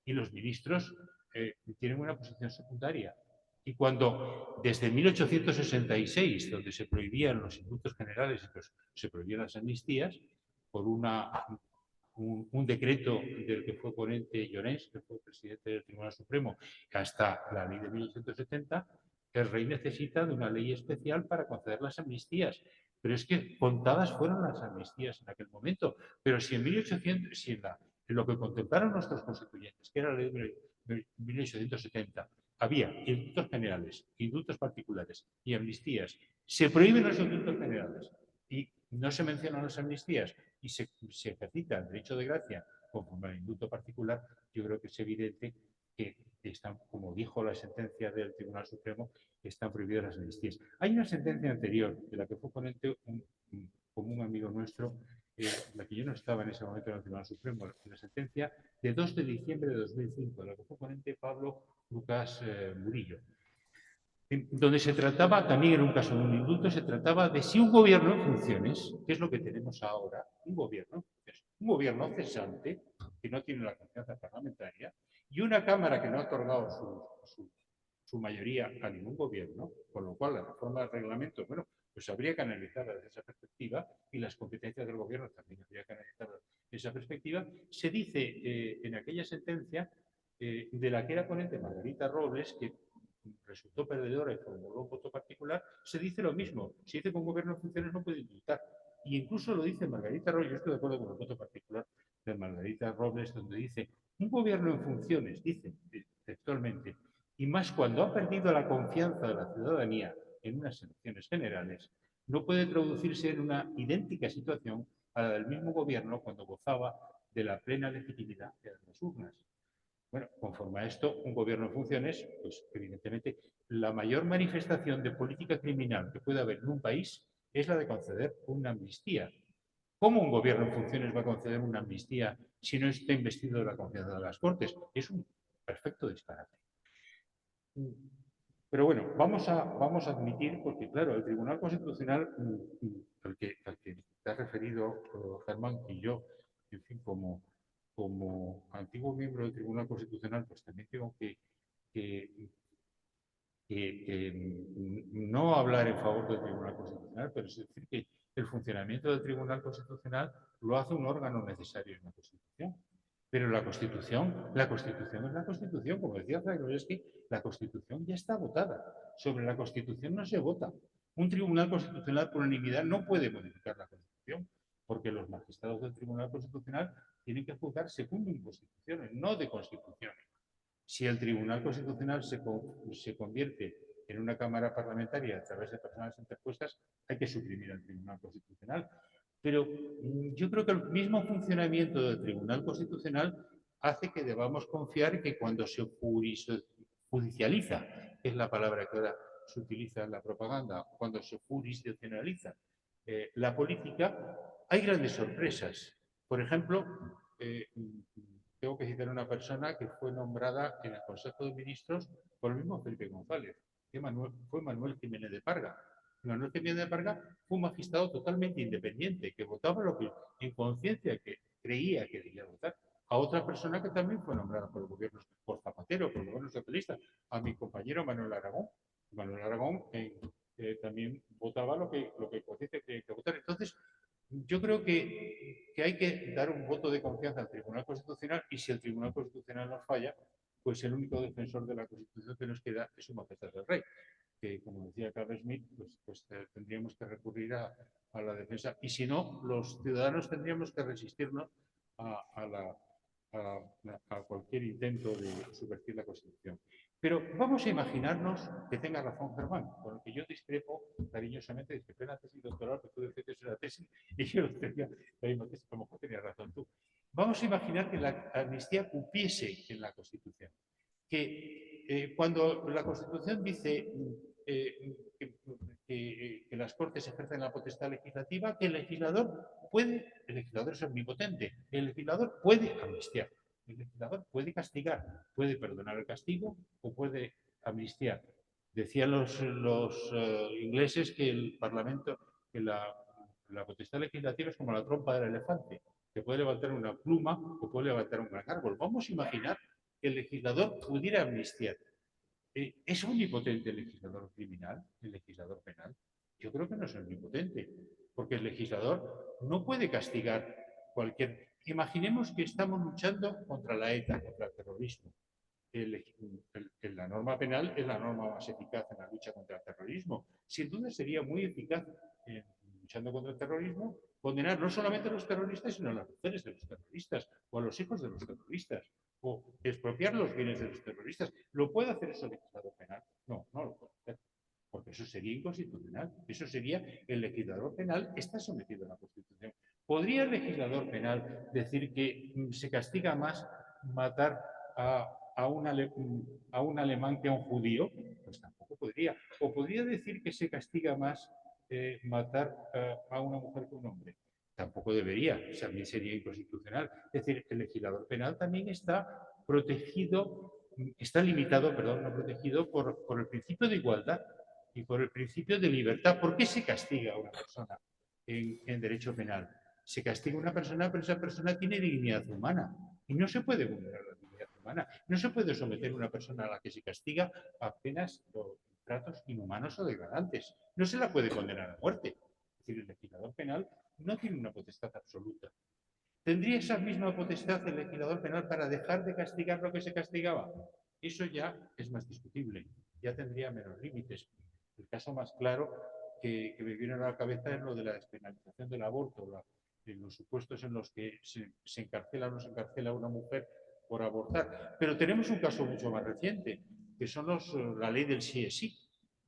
Y los ministros tienen una posición secundaria. Y cuando desde 1866, donde se prohibían los indultos generales y se prohibían las amnistías, por un decreto del que fue ponente Llorens, que fue presidente del Tribunal Supremo, hasta la ley de 1870, el rey necesita de una ley especial para conceder las amnistías. Pero es que contadas fueron las amnistías en aquel momento. Pero si en 1800, si en lo que contemplaron nuestros constituyentes, que era la ley de 1870, había indultos generales, indultos particulares y amnistías, se prohíben los indultos generales y no se mencionan las amnistías y se ejercita el derecho de gracia conforme al indulto particular, yo creo que es evidente que están, como dijo la sentencia del Tribunal Supremo, están prohibidas las amnistías. Hay una sentencia anterior de la que fue ponente como un amigo nuestro, la que yo no estaba en ese momento en el Tribunal Supremo, la sentencia de 2 de diciembre de 2005, de la que fue ponente Pablo Lucas Murillo, donde se trataba, también en un caso de un indulto, se trataba de si un gobierno en funciones, que es lo que tenemos ahora, un gobierno cesante, que no tiene la confianza parlamentaria, y una Cámara que no ha otorgado su mayoría a ningún gobierno, con lo cual la reforma del reglamento, bueno, pues habría que analizarla desde esa perspectiva y las competencias del gobierno también habría que analizarlas desde esa perspectiva. Se dice en aquella sentencia de la que era ponente Margarita Robles, que resultó perdedora y formuló un voto particular, se dice lo mismo. Se dice que un gobierno en funciones no puede indultar. Y incluso lo dice Margarita Robles, yo estoy de acuerdo con el voto particular de Margarita Robles, donde dice, un gobierno en funciones, dice textualmente, y más cuando ha perdido la confianza de la ciudadanía en unas elecciones generales, no puede traducirse en una idéntica situación a la del mismo gobierno cuando gozaba de la plena legitimidad de las urnas. Bueno, conforme a esto, un gobierno en funciones, pues evidentemente la mayor manifestación de política criminal que puede haber en un país es la de conceder una amnistía. ¿Cómo un gobierno en funciones va a conceder una amnistía si no está investido de la confianza de las Cortes? Es un perfecto disparate. Pero bueno, vamos a admitir, porque claro, el Tribunal Constitucional, al que te has referido, Germán, y yo, en fin, como antiguo miembro del Tribunal Constitucional, pues también tengo que no hablar en favor del Tribunal Constitucional, pero es decir que el funcionamiento del Tribunal Constitucional lo hace un órgano necesario en la Constitución. Pero la Constitución es la Constitución, como decía Zagorowski, la Constitución ya está votada. Sobre la Constitución no se vota. Un Tribunal Constitucional por unanimidad no puede modificar la Constitución, porque los magistrados del Tribunal Constitucional tienen que juzgar según constituciones, no de constituciones. Si el Tribunal Constitucional se convierte en una Cámara Parlamentaria a través de personas interpuestas, hay que suprimir al Tribunal Constitucional. Pero yo creo que el mismo funcionamiento del Tribunal Constitucional hace que debamos confiar que cuando se judicializa, que es la palabra que ahora se utiliza en la propaganda, cuando se jurisdiccionaliza la política, hay grandes sorpresas. Por ejemplo, tengo que citar a una persona que fue nombrada en el Consejo de Ministros por el mismo Felipe González, que fue Manuel Jiménez de Parga. Manuel Jiménez de Parga fue un magistrado totalmente independiente, que votaba lo que en conciencia que creía que debía votar. A otra persona que también fue nombrada por el gobierno, por Zapatero, por el gobierno socialista, a mi compañero Manuel Aragón. Manuel Aragón también votaba lo que conciencia creía que votar. Entonces, yo creo que hay que dar un voto de confianza al Tribunal Constitucional y si el Tribunal Constitucional nos falla, pues el único defensor de la Constitución que nos queda es su majestad el rey, que como decía Carl Schmitt, pues tendríamos que recurrir a la defensa y si no, los ciudadanos tendríamos que resistirnos a cualquier intento de subvertir la Constitución. Pero vamos a imaginarnos que tenga razón Germán, con lo que yo discrepo cariñosamente, discrepé en la tesis doctoral, porque tú decías que es una tesis y yo tenía la misma tesis, a lo mejor tenías razón tú. Vamos a imaginar que la amnistía cupiese en la Constitución, que cuando la Constitución dice que las Cortes ejercen la potestad legislativa, que el legislador es omnipotente, el legislador puede amnistiar. El legislador puede castigar, puede perdonar el castigo o puede amnistiar. Decían los ingleses que el Parlamento, que la potestad legislativa es como la trompa del elefante, que puede levantar una pluma o puede levantar un gran árbol. Vamos a imaginar que el legislador pudiera amnistiar. ¿Es omnipotente el legislador criminal, el legislador penal? Yo creo que no es omnipotente, porque el legislador no puede castigar cualquier... Imaginemos que estamos luchando contra la ETA, contra el terrorismo. La norma penal es la norma más eficaz en la lucha contra el terrorismo. Sin duda sería muy eficaz luchando contra el terrorismo condenar no solamente a los terroristas, sino a las mujeres de los terroristas o a los hijos de los terroristas o expropiar los bienes de los terroristas. ¿Lo puede hacer eso el legislador penal? No, no lo puede hacer, porque eso sería inconstitucional. Eso sería el legislador penal está sometido a la Constitución. ¿Podría el legislador penal decir que se castiga más matar a un alemán que a un judío? Pues tampoco podría. ¿O podría decir que se castiga más matar a una mujer que a un hombre? Tampoco debería, también sería inconstitucional. Es decir, el legislador penal también está protegido, está limitado, perdón, no protegido por el principio de igualdad y por el principio de libertad. ¿Por qué se castiga a una persona en derecho penal? Se castiga a una persona, pero esa persona tiene dignidad humana y no se puede vulnerar la dignidad humana. No se puede someter a una persona a la que se castiga a penas o tratos inhumanos o degradantes. No se la puede condenar a muerte. Es decir, el legislador penal no tiene una potestad absoluta. ¿Tendría esa misma potestad el legislador penal para dejar de castigar lo que se castigaba? Eso ya es más discutible, ya tendría menos límites. El caso más claro que me viene a la cabeza es lo de la despenalización del aborto, en los supuestos en los que se encarcela o no se encarcela a una mujer por abortar. Pero tenemos un caso mucho más reciente, que son la ley del sí es sí,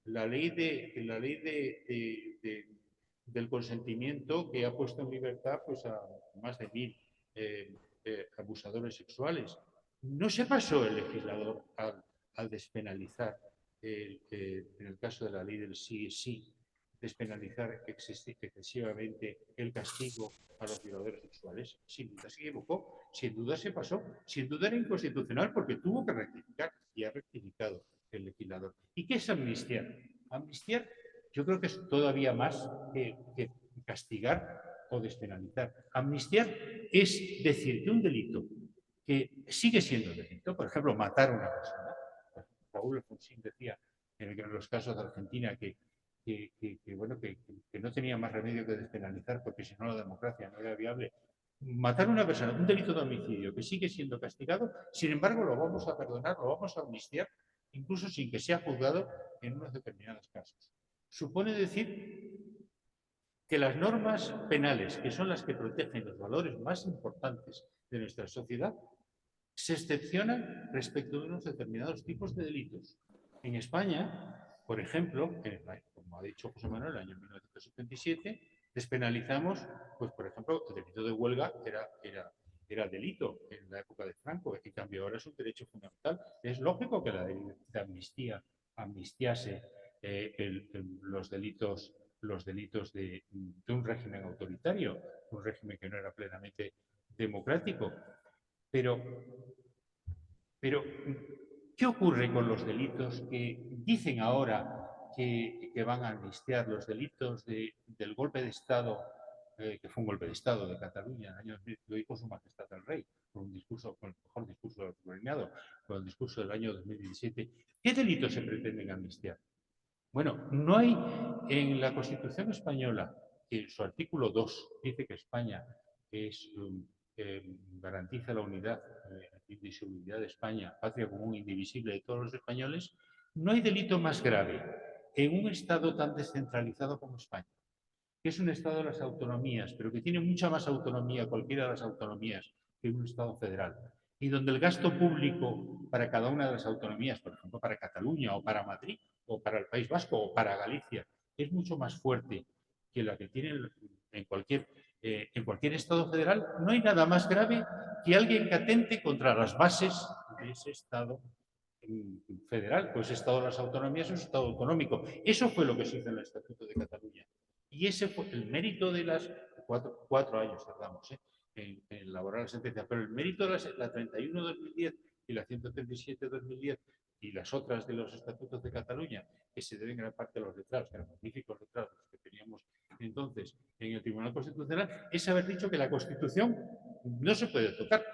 la ley del consentimiento que ha puesto en libertad pues, a más de 1000 abusadores sexuales. No se pasó el legislador al despenalizar, en el caso de la ley del sí es sí, despenalizar excesivamente el castigo a los violadores sexuales. Sin duda se equivocó, sin duda se pasó, sin duda era inconstitucional porque tuvo que rectificar y ha rectificado el legislador. ¿Y qué es amnistiar? Amnistiar yo creo que es todavía más que castigar o despenalizar. Amnistiar es decir que un delito que sigue siendo delito, por ejemplo, matar a una persona. Raúl Alfonsín decía en los casos de Argentina que no tenía más remedio que despenalizar porque si no la democracia no era viable. Matar a una persona, un delito de homicidio que sigue siendo castigado, sin embargo lo vamos a perdonar, lo vamos a amnistiar, incluso sin que sea juzgado en unos determinados casos. Supone decir que las normas penales, que son las que protegen los valores más importantes de nuestra sociedad, se excepcionan respecto de unos determinados tipos de delitos. En España, por ejemplo, como ha dicho José Manuel, en el año 1977, despenalizamos, pues, por ejemplo, el delito de huelga era delito en la época de Franco, en cambio ahora es un derecho fundamental. Es lógico que la ley de amnistía amnistiase los delitos de un régimen autoritario, un régimen que no era plenamente democrático. Pero, ¿qué ocurre con los delitos que dicen ahora que van a amnistiar? Los delitos del golpe de Estado, que fue un golpe de Estado de Cataluña, en el año 2000, lo dijo Su Majestad el Rey, con el mejor discurso del reinado, con el discurso del año 2017. ¿Qué delitos se pretenden amnistiar? Bueno, no hay en la Constitución española, que su artículo 2 dice que España garantiza la unidad e indisolubilidad de España, patria común indivisible de todos los españoles, no hay delito más grave en un Estado tan descentralizado como España, que es un Estado de las autonomías, pero que tiene mucha más autonomía, cualquiera de las autonomías, que un Estado federal. y donde el gasto público para cada una de las autonomías, por ejemplo, para Cataluña o para Madrid o para el País Vasco o para Galicia, es mucho más fuerte que la que tienen en cualquier Estado federal, no hay nada más grave que alguien que atente contra las bases de ese Estado federal, pues Estado de las autonomías es un Estado autonómico. Eso fue lo que se hizo en el Estatuto de Cataluña. Y ese fue el mérito de las cuatro años, tardamos, en elaborar la sentencia, pero el mérito de la 31-2010 y la 137-2010 y las otras de los estatutos de Cataluña, que se deben gran parte a los letrados, que eran magníficos letrados que teníamos entonces en el Tribunal Constitucional, es haber dicho que la Constitución no se puede tocar.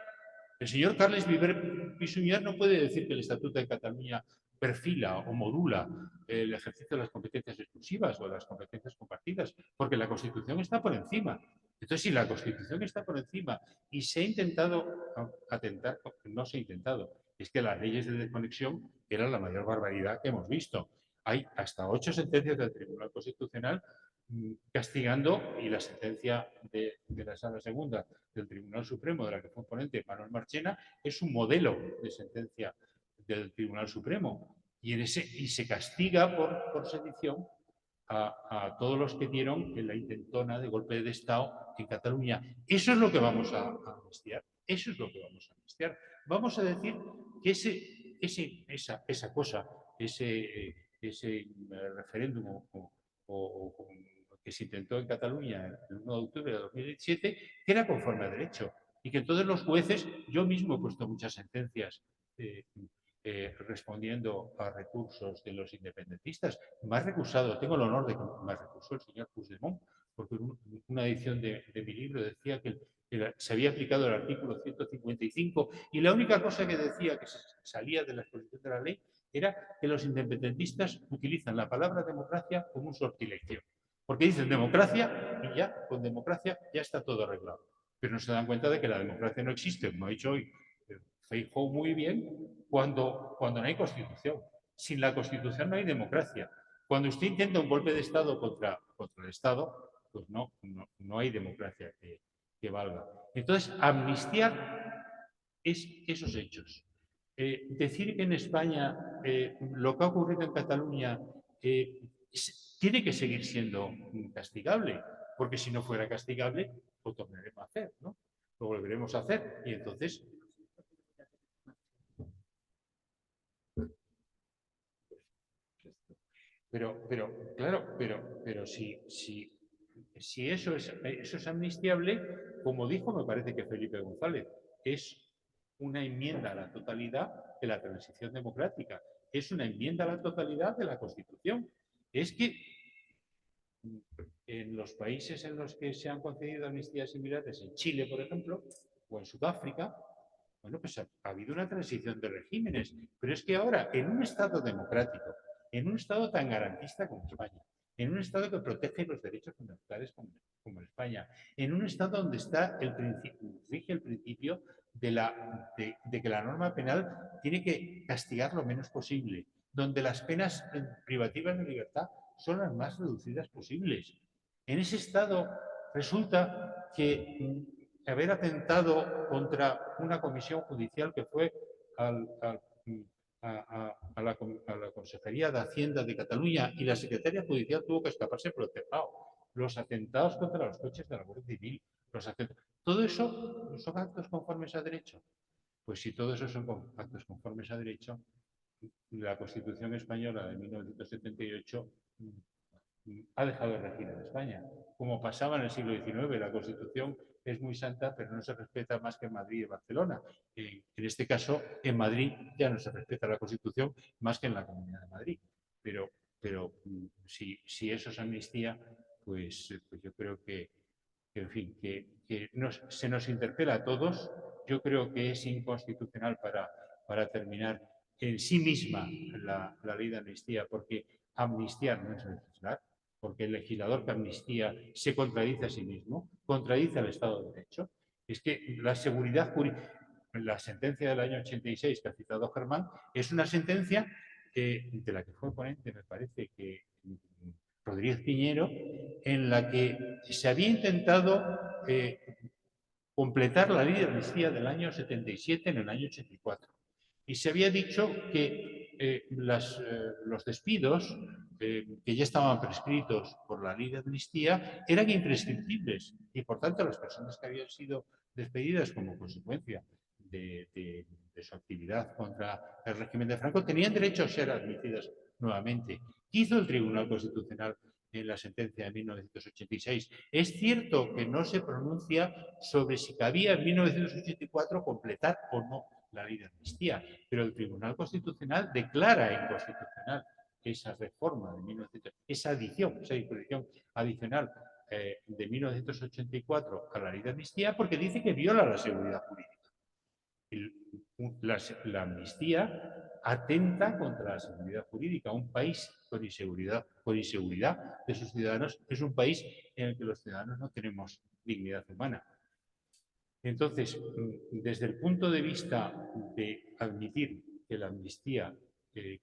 El señor Carles Viver Pisuñar no puede decir que el Estatuto de Cataluña perfila o modula el ejercicio de las competencias exclusivas o de las competencias compartidas, porque la Constitución está por encima. Entonces, si la Constitución está por encima y se ha intentado atentar, no se ha intentado, es que las leyes de desconexión eran la mayor barbaridad que hemos visto. Hay hasta 8 sentencias del Tribunal Constitucional castigando, y la sentencia de la Sala Segunda del Tribunal Supremo, de la que fue ponente Manuel Marchena, es un modelo de sentencia del Tribunal Supremo. Y se castiga por sedición a todos los que dieron en la intentona de golpe de Estado en Cataluña. Eso es lo que vamos a amnistiar. Eso es lo que vamos a amnistiar. Vamos a decir que esa cosa, ese referéndum que se intentó en Cataluña el 1 de octubre de 2017, que era conforme a derecho. Y que entonces los jueces, yo mismo he puesto muchas sentencias respondiendo a recursos de los independentistas. Me ha recusado, tengo el honor de que me recusó el señor Puigdemont, porque una edición de mi libro decía que se había aplicado el artículo 155 y la única cosa que decía que salía de la exposición de la ley era que los independentistas utilizan la palabra democracia como un sortilegio. Porque dicen democracia y ya, con democracia ya está todo arreglado. Pero no se dan cuenta de que la democracia no existe, como ha dicho hoy Feijóo muy bien, cuando no hay Constitución. Sin la Constitución no hay democracia. Cuando usted intenta un golpe de Estado contra el Estado, pues no hay democracia que valga. Entonces, amnistiar es esos hechos. Decir que en España lo que ha ocurrido en Cataluña tiene que seguir siendo castigable, porque si no fuera castigable, lo tornaremos a hacer, ¿no? Lo volveremos a hacer y entonces... Pero si eso es amnistiable, como dijo, me parece que Felipe González, es una enmienda a la totalidad de la transición democrática, es una enmienda a la totalidad de la Constitución. Es que en los países en los que se han concedido amnistías similares, en Chile, por ejemplo, o en Sudáfrica, bueno, pues ha habido una transición de regímenes, pero es que ahora, en un Estado democrático, en un Estado tan garantista como España, en un Estado que protege los derechos fundamentales como España, en un Estado donde rige el principio de que la norma penal tiene que castigar lo menos posible, donde las penas privativas de libertad son las más reducidas posibles. En ese Estado resulta que haber atentado contra una comisión judicial que fue a la Consejería de Hacienda de Cataluña y la secretaria judicial tuvo que escaparse por el tejado. Los atentados contra los coches de la Guardia Civil, todo eso son actos conformes a derecho. Pues si todo eso son actos conformes a derecho, la Constitución española de 1978 ha dejado de regir en España. Como pasaba en el siglo XIX, la Constitución es muy santa, pero no se respeta más que en Madrid y Barcelona. En este caso, en Madrid ya no se respeta la Constitución más que en la Comunidad de Madrid. Pero si eso es amnistía, pues yo creo que en fin, se nos interpela a todos. Yo creo que es inconstitucional para terminar en sí misma la ley de amnistía, porque amnistiar no es legislar, porque el legislador que amnistía se contradice a sí mismo, contradice al Estado de Derecho. Es que la seguridad jurídica, la sentencia del año 86 que ha citado Germán, es una sentencia de la que fue ponente, me parece que Rodríguez Piñero, en la que se había intentado completar la ley de amnistía del año 77 en el año 84. Y se había dicho que los despidos que ya estaban prescritos por la ley de amnistía eran imprescriptibles y, por tanto, las personas que habían sido despedidas como consecuencia de su actividad contra el régimen de Franco tenían derecho a ser admitidas nuevamente. ¿Qué hizo el Tribunal Constitucional en la sentencia de 1986? Es cierto que no se pronuncia sobre si cabía en 1984 completar o no la ley de amnistía, pero el Tribunal Constitucional declara inconstitucional esa reforma de 1984, esa disposición adicional de 1984 a la ley de amnistía, porque dice que viola la seguridad jurídica. La amnistía atenta contra la seguridad jurídica. Un país con inseguridad de sus ciudadanos es un país en el que los ciudadanos no tenemos dignidad humana. Entonces, desde el punto de vista de admitir que la amnistía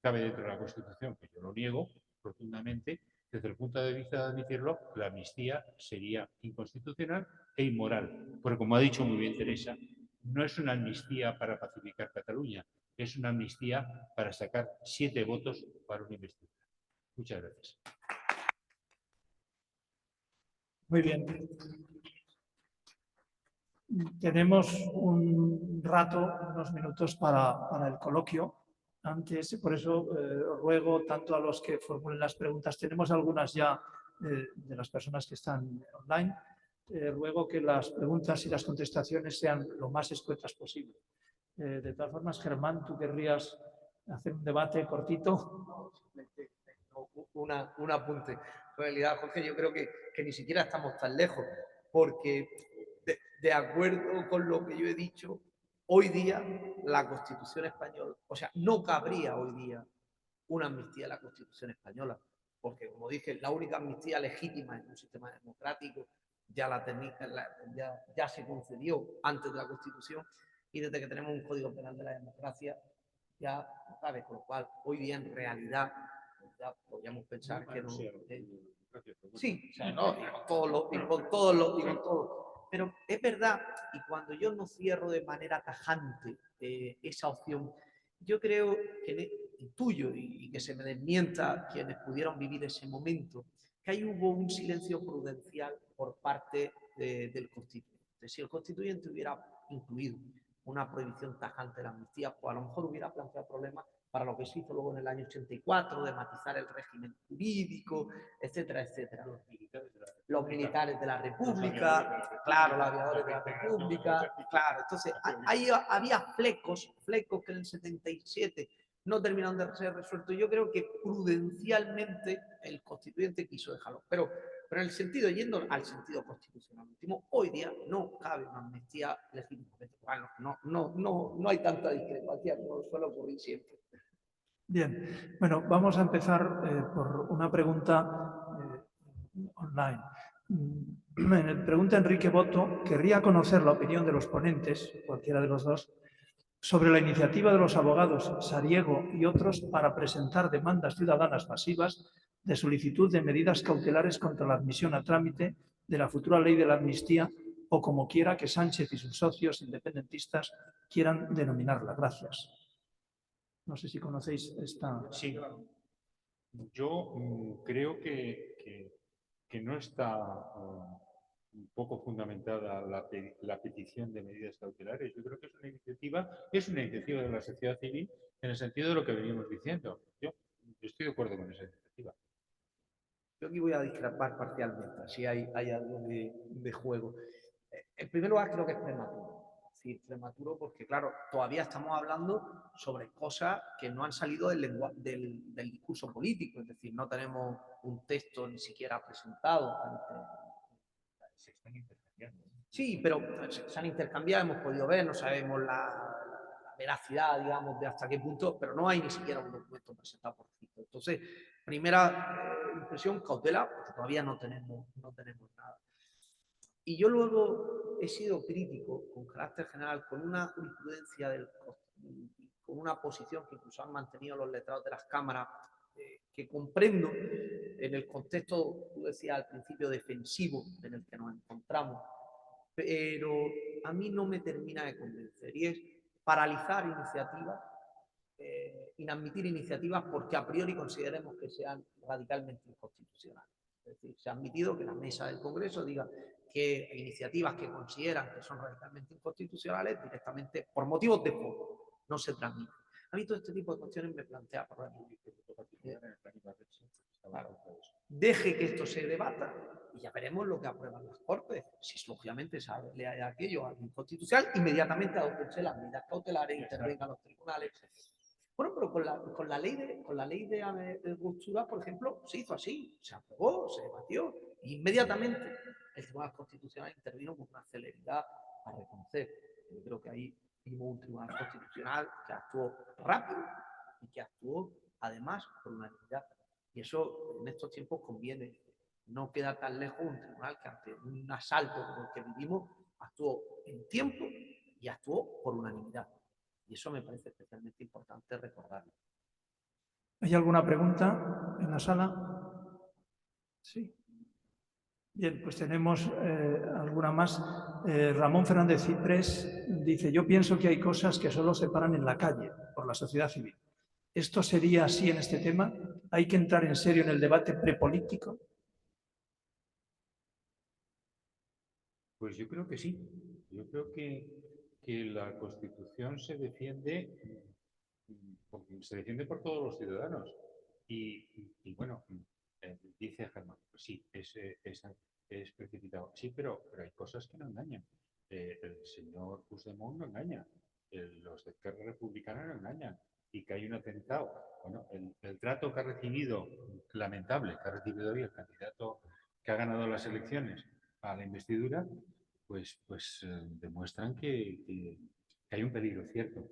cabe dentro de la Constitución, que yo lo niego rotundamente, desde el punto de vista de admitirlo, la amnistía sería inconstitucional e inmoral. Porque, como ha dicho muy bien Teresa, no es una amnistía para pacificar Cataluña, es una amnistía para sacar 7 votos para una investidura. Muchas gracias. Muy bien. Tenemos un rato, unos minutos para el coloquio. Antes, por eso ruego tanto a los que formulen las preguntas, tenemos algunas ya de las personas que están online, ruego que las preguntas y las contestaciones sean lo más escuetas posible. De todas formas, Germán, ¿tú querrías hacer un debate cortito? Un apunte. En realidad, Jorge, yo creo que ni siquiera estamos tan lejos, porque de acuerdo con lo que yo he dicho, hoy día la Constitución española, o sea, no cabría hoy día una amnistía en la Constitución española, porque, como dije, la única amnistía legítima en un sistema democrático ya se concedió antes de la Constitución, y desde que tenemos un Código Penal de la democracia ya no cabe, con lo cual hoy día en realidad ya podríamos pensar que no. Sí, o sea, no, y con todos los. Pero es verdad, y cuando yo no cierro de manera tajante esa opción, yo creo que intuyo y que se me desmienta quienes pudieron vivir ese momento, que ahí hubo un silencio prudencial por parte del constituyente. Si el constituyente hubiera incluido una prohibición tajante de la amnistía, pues a lo mejor hubiera planteado problemas para lo que se hizo luego en el año 84, de matizar el régimen jurídico, etcétera, etcétera. Los militares de la República, claro, los aviadores de la República, claro. Entonces, ahí había flecos que en el 77 no terminaron de ser resueltos. Yo creo que prudencialmente el constituyente quiso dejarlo. Pero en el sentido, yendo al sentido constitucional último, hoy día no cabe una amnistía legítimamente. Bueno, no hay tanta discrepancia como suele ocurrir siempre. Bien, bueno, vamos a empezar por una pregunta online. Pregunta Enrique Boto, querría conocer la opinión de los ponentes, cualquiera de los dos, sobre la iniciativa de los abogados Sariego y otros para presentar demandas ciudadanas masivas de solicitud de medidas cautelares contra la admisión a trámite de la futura ley de la amnistía o como quiera que Sánchez y sus socios independentistas quieran denominarla. Gracias. No sé si conocéis esta. Sí. Yo creo que no está un poco fundamentada la petición de medidas cautelares. Yo creo que es una iniciativa de la sociedad civil en el sentido de lo que venimos diciendo. Yo estoy de acuerdo con esa iniciativa. Yo aquí voy a discrepar parcialmente, si hay algo de juego. En primer lugar, creo que es prematuro. Es decir, prematuro porque, claro, todavía estamos hablando sobre cosas que no han salido del discurso político. Es decir, no tenemos un texto ni siquiera presentado. Se están intercambiando. Sí, pero se han intercambiado, hemos podido ver, no sabemos la veracidad, digamos, de hasta qué punto, pero no hay ni siquiera un documento presentado por escrito. Entonces, primera impresión, cautela, porque todavía no tenemos nada. Y yo luego he sido crítico, con carácter general, con una jurisprudencia, con una posición que incluso han mantenido los letrados de las cámaras, que comprendo en el contexto, tú decías al principio, defensivo en el que nos encontramos, pero a mí no me termina de convencer, y es paralizar iniciativas, inadmitir iniciativas porque a priori consideremos que sean radicalmente inconstitucionales. Es decir, se ha admitido que la mesa del Congreso diga que iniciativas que consideran que son radicalmente inconstitucionales directamente por motivos de foro no se transmiten. A mí todo este tipo de cuestiones me plantea problemas. Claro. Deje que esto se debata y ya veremos lo que aprueban las Cortes. Si lógicamente se lea aquello algo inconstitucional, inmediatamente adoptense las medidas cautelares, intervengan los tribunales. Bueno, pero con la ley de ruptura, por ejemplo, se hizo así, se aprobó, se debatió, e inmediatamente el Tribunal Constitucional intervino con una celeridad a reconocer. Yo creo que ahí vimos un Tribunal Constitucional que actuó rápido y que actuó además por unanimidad. Y eso en estos tiempos conviene. No queda tan lejos un tribunal que ante un asalto como el que vivimos actuó en tiempo y actuó por unanimidad. Y eso me parece especialmente importante recordarlo. ¿Hay alguna pregunta en la sala? Sí. Bien, pues tenemos alguna más. Ramón Fernández Ciprés dice, yo pienso que hay cosas que solo se paran en la calle, por la sociedad civil. ¿Esto sería así en este tema? ¿Hay que entrar en serio en el debate prepolítico? Pues yo creo que sí. Yo creo que la Constitución se defiende por todos los ciudadanos. Y bueno, dice Germán, pues sí, es precipitado. Sí, pero hay cosas que no engañan. El señor Puigdemont no engaña. Los de Esquerra Republicana no engañan. Y que hay un atentado. Bueno, el trato que ha recibido, lamentable, que ha recibido hoy el candidato que ha ganado las elecciones a la investidura, pues demuestran que hay un peligro cierto.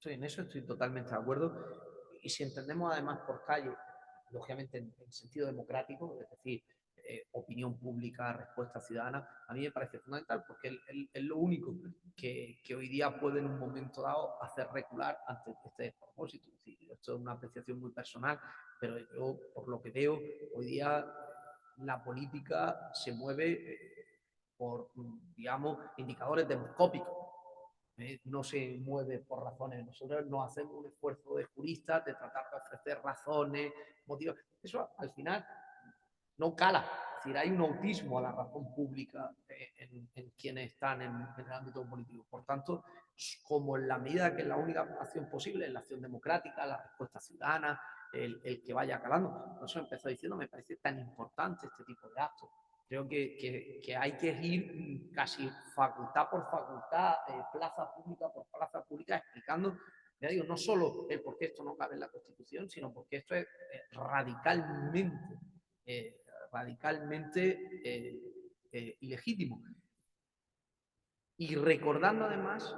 En eso estoy totalmente de acuerdo. Y si entendemos además por calle, lógicamente en sentido democrático, es decir, opinión pública, respuesta ciudadana, a mí me parece fundamental porque es lo único que hoy día puede en un momento dado hacer recular ante este despropósito. Es decir, esto es una apreciación muy personal, pero yo, por lo que veo, hoy día la política se mueve por, digamos, indicadores demoscópicos. No se mueve por razones. Nosotros no hacemos un esfuerzo de juristas de tratar de ofrecer razones, motivos. Eso al final no cala. Es decir, hay un autismo a la razón pública en quienes están en el ámbito político. Por tanto, como en la medida que es la única acción posible, es la acción democrática, la respuesta ciudadana, el que vaya calando. Por eso empezó diciendo, me parece tan importante este tipo de actos. Creo que hay que ir casi facultad por facultad, plaza pública por plaza pública, explicando, ya digo, no solo el por qué esto no cabe en la Constitución, sino porque esto es radicalmente ilegítimo. Y recordando además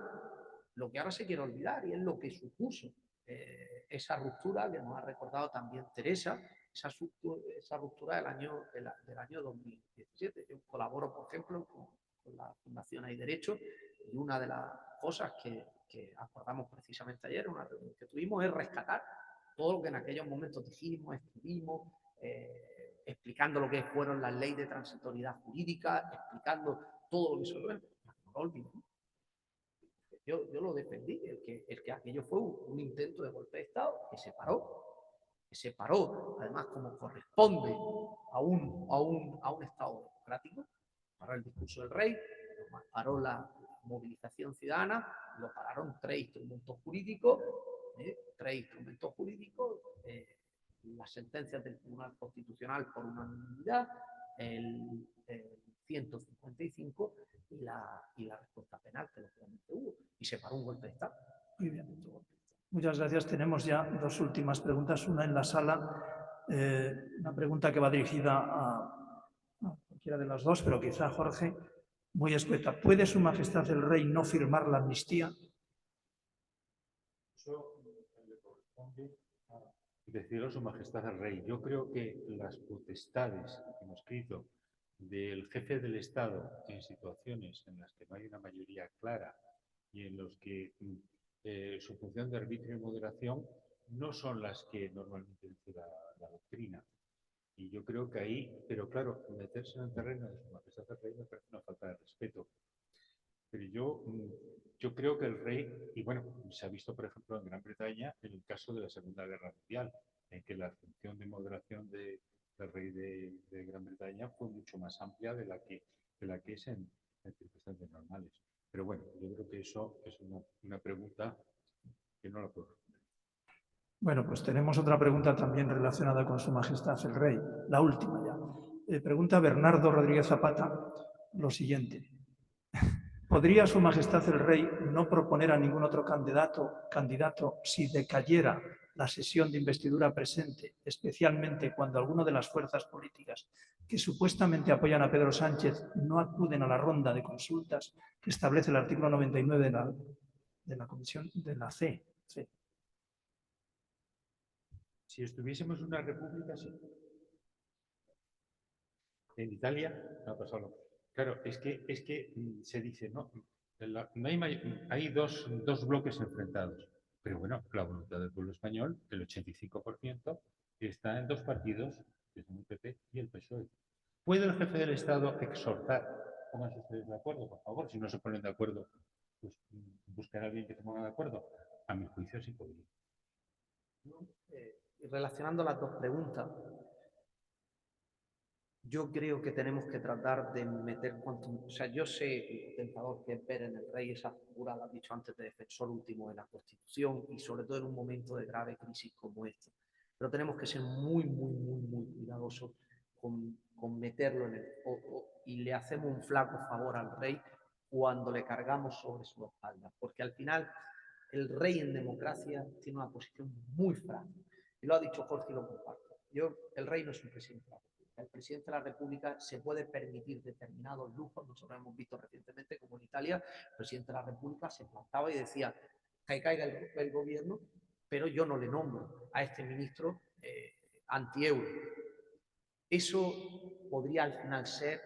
lo que ahora se quiere olvidar, y es lo que supuso esa ruptura que nos ha recordado también Teresa, esa ruptura del año 2017. Yo colaboro, por ejemplo, con la Fundación Hay Derecho, y una de las cosas que acordamos precisamente ayer, una reunión que tuvimos, es rescatar todo lo que en aquellos momentos dijimos, escribimos, explicando lo que fueron las leyes de transitoriedad jurídica, explicando todo lo que sobre no lo olvidemos. Yo lo defendí, el que aquello fue un intento de golpe de Estado que se paró, además como corresponde a un Estado democrático, paró el discurso del rey, paró la movilización ciudadana, lo pararon tres instrumentos jurídicos, las sentencias del Tribunal Constitucional por unanimidad, el 155 y la respuesta penal que lógicamente hubo, y se paró un golpe de Estado. Muy bien. Muchas gracias. Tenemos ya dos últimas preguntas, una en la sala, una pregunta que va dirigida a cualquiera de las dos, pero quizá Jorge, muy escueta. ¿Puede Su Majestad el Rey no firmar la amnistía? Eso le corresponde decirlo a Su Majestad el Rey. Yo creo que las potestades, como escrito, del jefe del Estado en situaciones en las que no hay una mayoría clara y en los que su función de arbitrio y moderación no son las que normalmente dice la doctrina. Y yo creo que ahí, pero claro, meterse en el terreno de Su Majestad el Rey me parece una falta de respeto. Pero yo creo que el rey, y bueno, se ha visto, por ejemplo, en Gran Bretaña, en el caso de la Segunda Guerra Mundial, en que la función de moderación del rey de Gran Bretaña fue mucho más amplia de la que es en circunstancias normales. Pero bueno, yo creo que eso es una pregunta que no la puedo responder. Bueno, pues tenemos otra pregunta también relacionada con Su Majestad el Rey, la última ya. Pregunta Bernardo Rodríguez Zapata lo siguiente. ¿Podría Su Majestad el Rey no proponer a ningún otro candidato si decayera la sesión de investidura presente, especialmente cuando alguna de las fuerzas políticas que supuestamente apoyan a Pedro Sánchez no acuden a la ronda de consultas que establece el artículo 99 de la Comisión de la C? Si estuviésemos en una república, sí. En Italia ha pasado lo mismo. Claro, es que se dice, no hay dos bloques enfrentados. Pero bueno, la voluntad del pueblo español, el 85%, está en dos partidos, que son el PP y el PSOE. ¿Puede el jefe del Estado exhortar? Pónganse ustedes de acuerdo, por favor. Si no se ponen de acuerdo, pues buscar a alguien que se ponga de acuerdo. A mi juicio sí podría. Y relacionando las dos preguntas, yo creo que tenemos que tratar de meter o sea, yo sé el tentador que es ver en el rey esa figura, lo has dicho antes, de defensor último de la Constitución y sobre todo en un momento de grave crisis como este. Pero tenemos que ser muy cuidadosos con meterlo en el y le hacemos un flaco favor al rey cuando le cargamos sobre su espalda, porque al final el rey en democracia tiene una posición muy frágil. Y lo ha dicho Jorge y lo comparto. El rey no es un presidente. El presidente de la República se puede permitir determinados lujos. Nosotros hemos visto recientemente como en Italia el presidente de la República se plantaba y decía que caiga el gobierno, pero yo no le nombro a este ministro anti-euro. Eso podría al final ser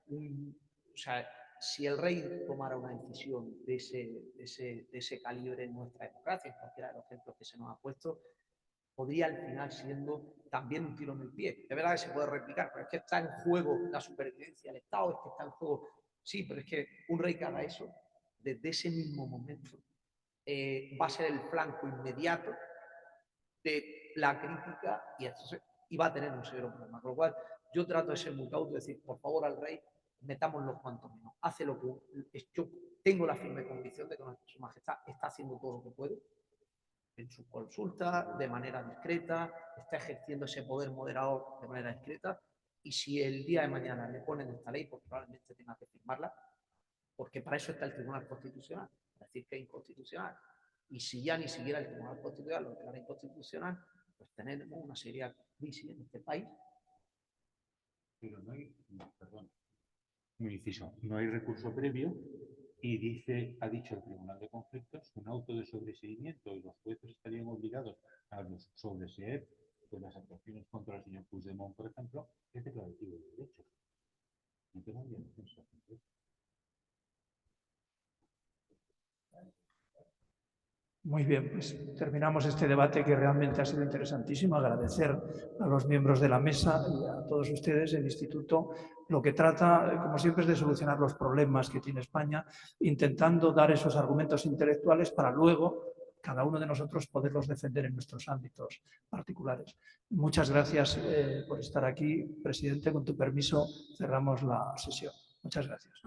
o sea, si el rey tomara una decisión de ese calibre en nuestra democracia, en cualquiera de los ejemplos que se nos ha puesto, podría al final siendo también un tiro en el pie. De verdad que se puede replicar, pero es que está en juego la supervivencia del Estado, es que está en juego... Sí, pero es que un rey que haga eso, desde ese mismo momento, va a ser el flanco inmediato de la crítica y va a tener un severo problema. Con lo cual, yo trato de ser muy cauto y decir, por favor, al rey, metámoslo cuanto menos. Hace lo que... Yo tengo la firme convicción de que Su Majestad está haciendo todo lo que puede en su consulta, de manera discreta, está ejerciendo ese poder moderador de manera discreta, y si el día de mañana le ponen esta ley, pues probablemente tenga que firmarla, porque para eso está el Tribunal Constitucional, es decir, que es inconstitucional. Y si ya ni siquiera el Tribunal Constitucional lo declara inconstitucional, pues tenemos una seria crisis en este país. Pero no hay, perdón, un inciso, no hay recurso previo. Y ha dicho el Tribunal de Conflictos, un auto de sobreseimiento y los jueces estarían obligados a sobreseer pues, las actuaciones contra el señor Puigdemont, por ejemplo, es declarativo de derechos. No tengo ni defensa. Muy bien, pues terminamos este debate que realmente ha sido interesantísimo. Agradecer a los miembros de la mesa y a todos ustedes. El Instituto lo que trata, como siempre, es de solucionar los problemas que tiene España, intentando dar esos argumentos intelectuales para luego cada uno de nosotros poderlos defender en nuestros ámbitos particulares. Muchas gracias por estar aquí, presidente. Con tu permiso, cerramos la sesión. Muchas gracias.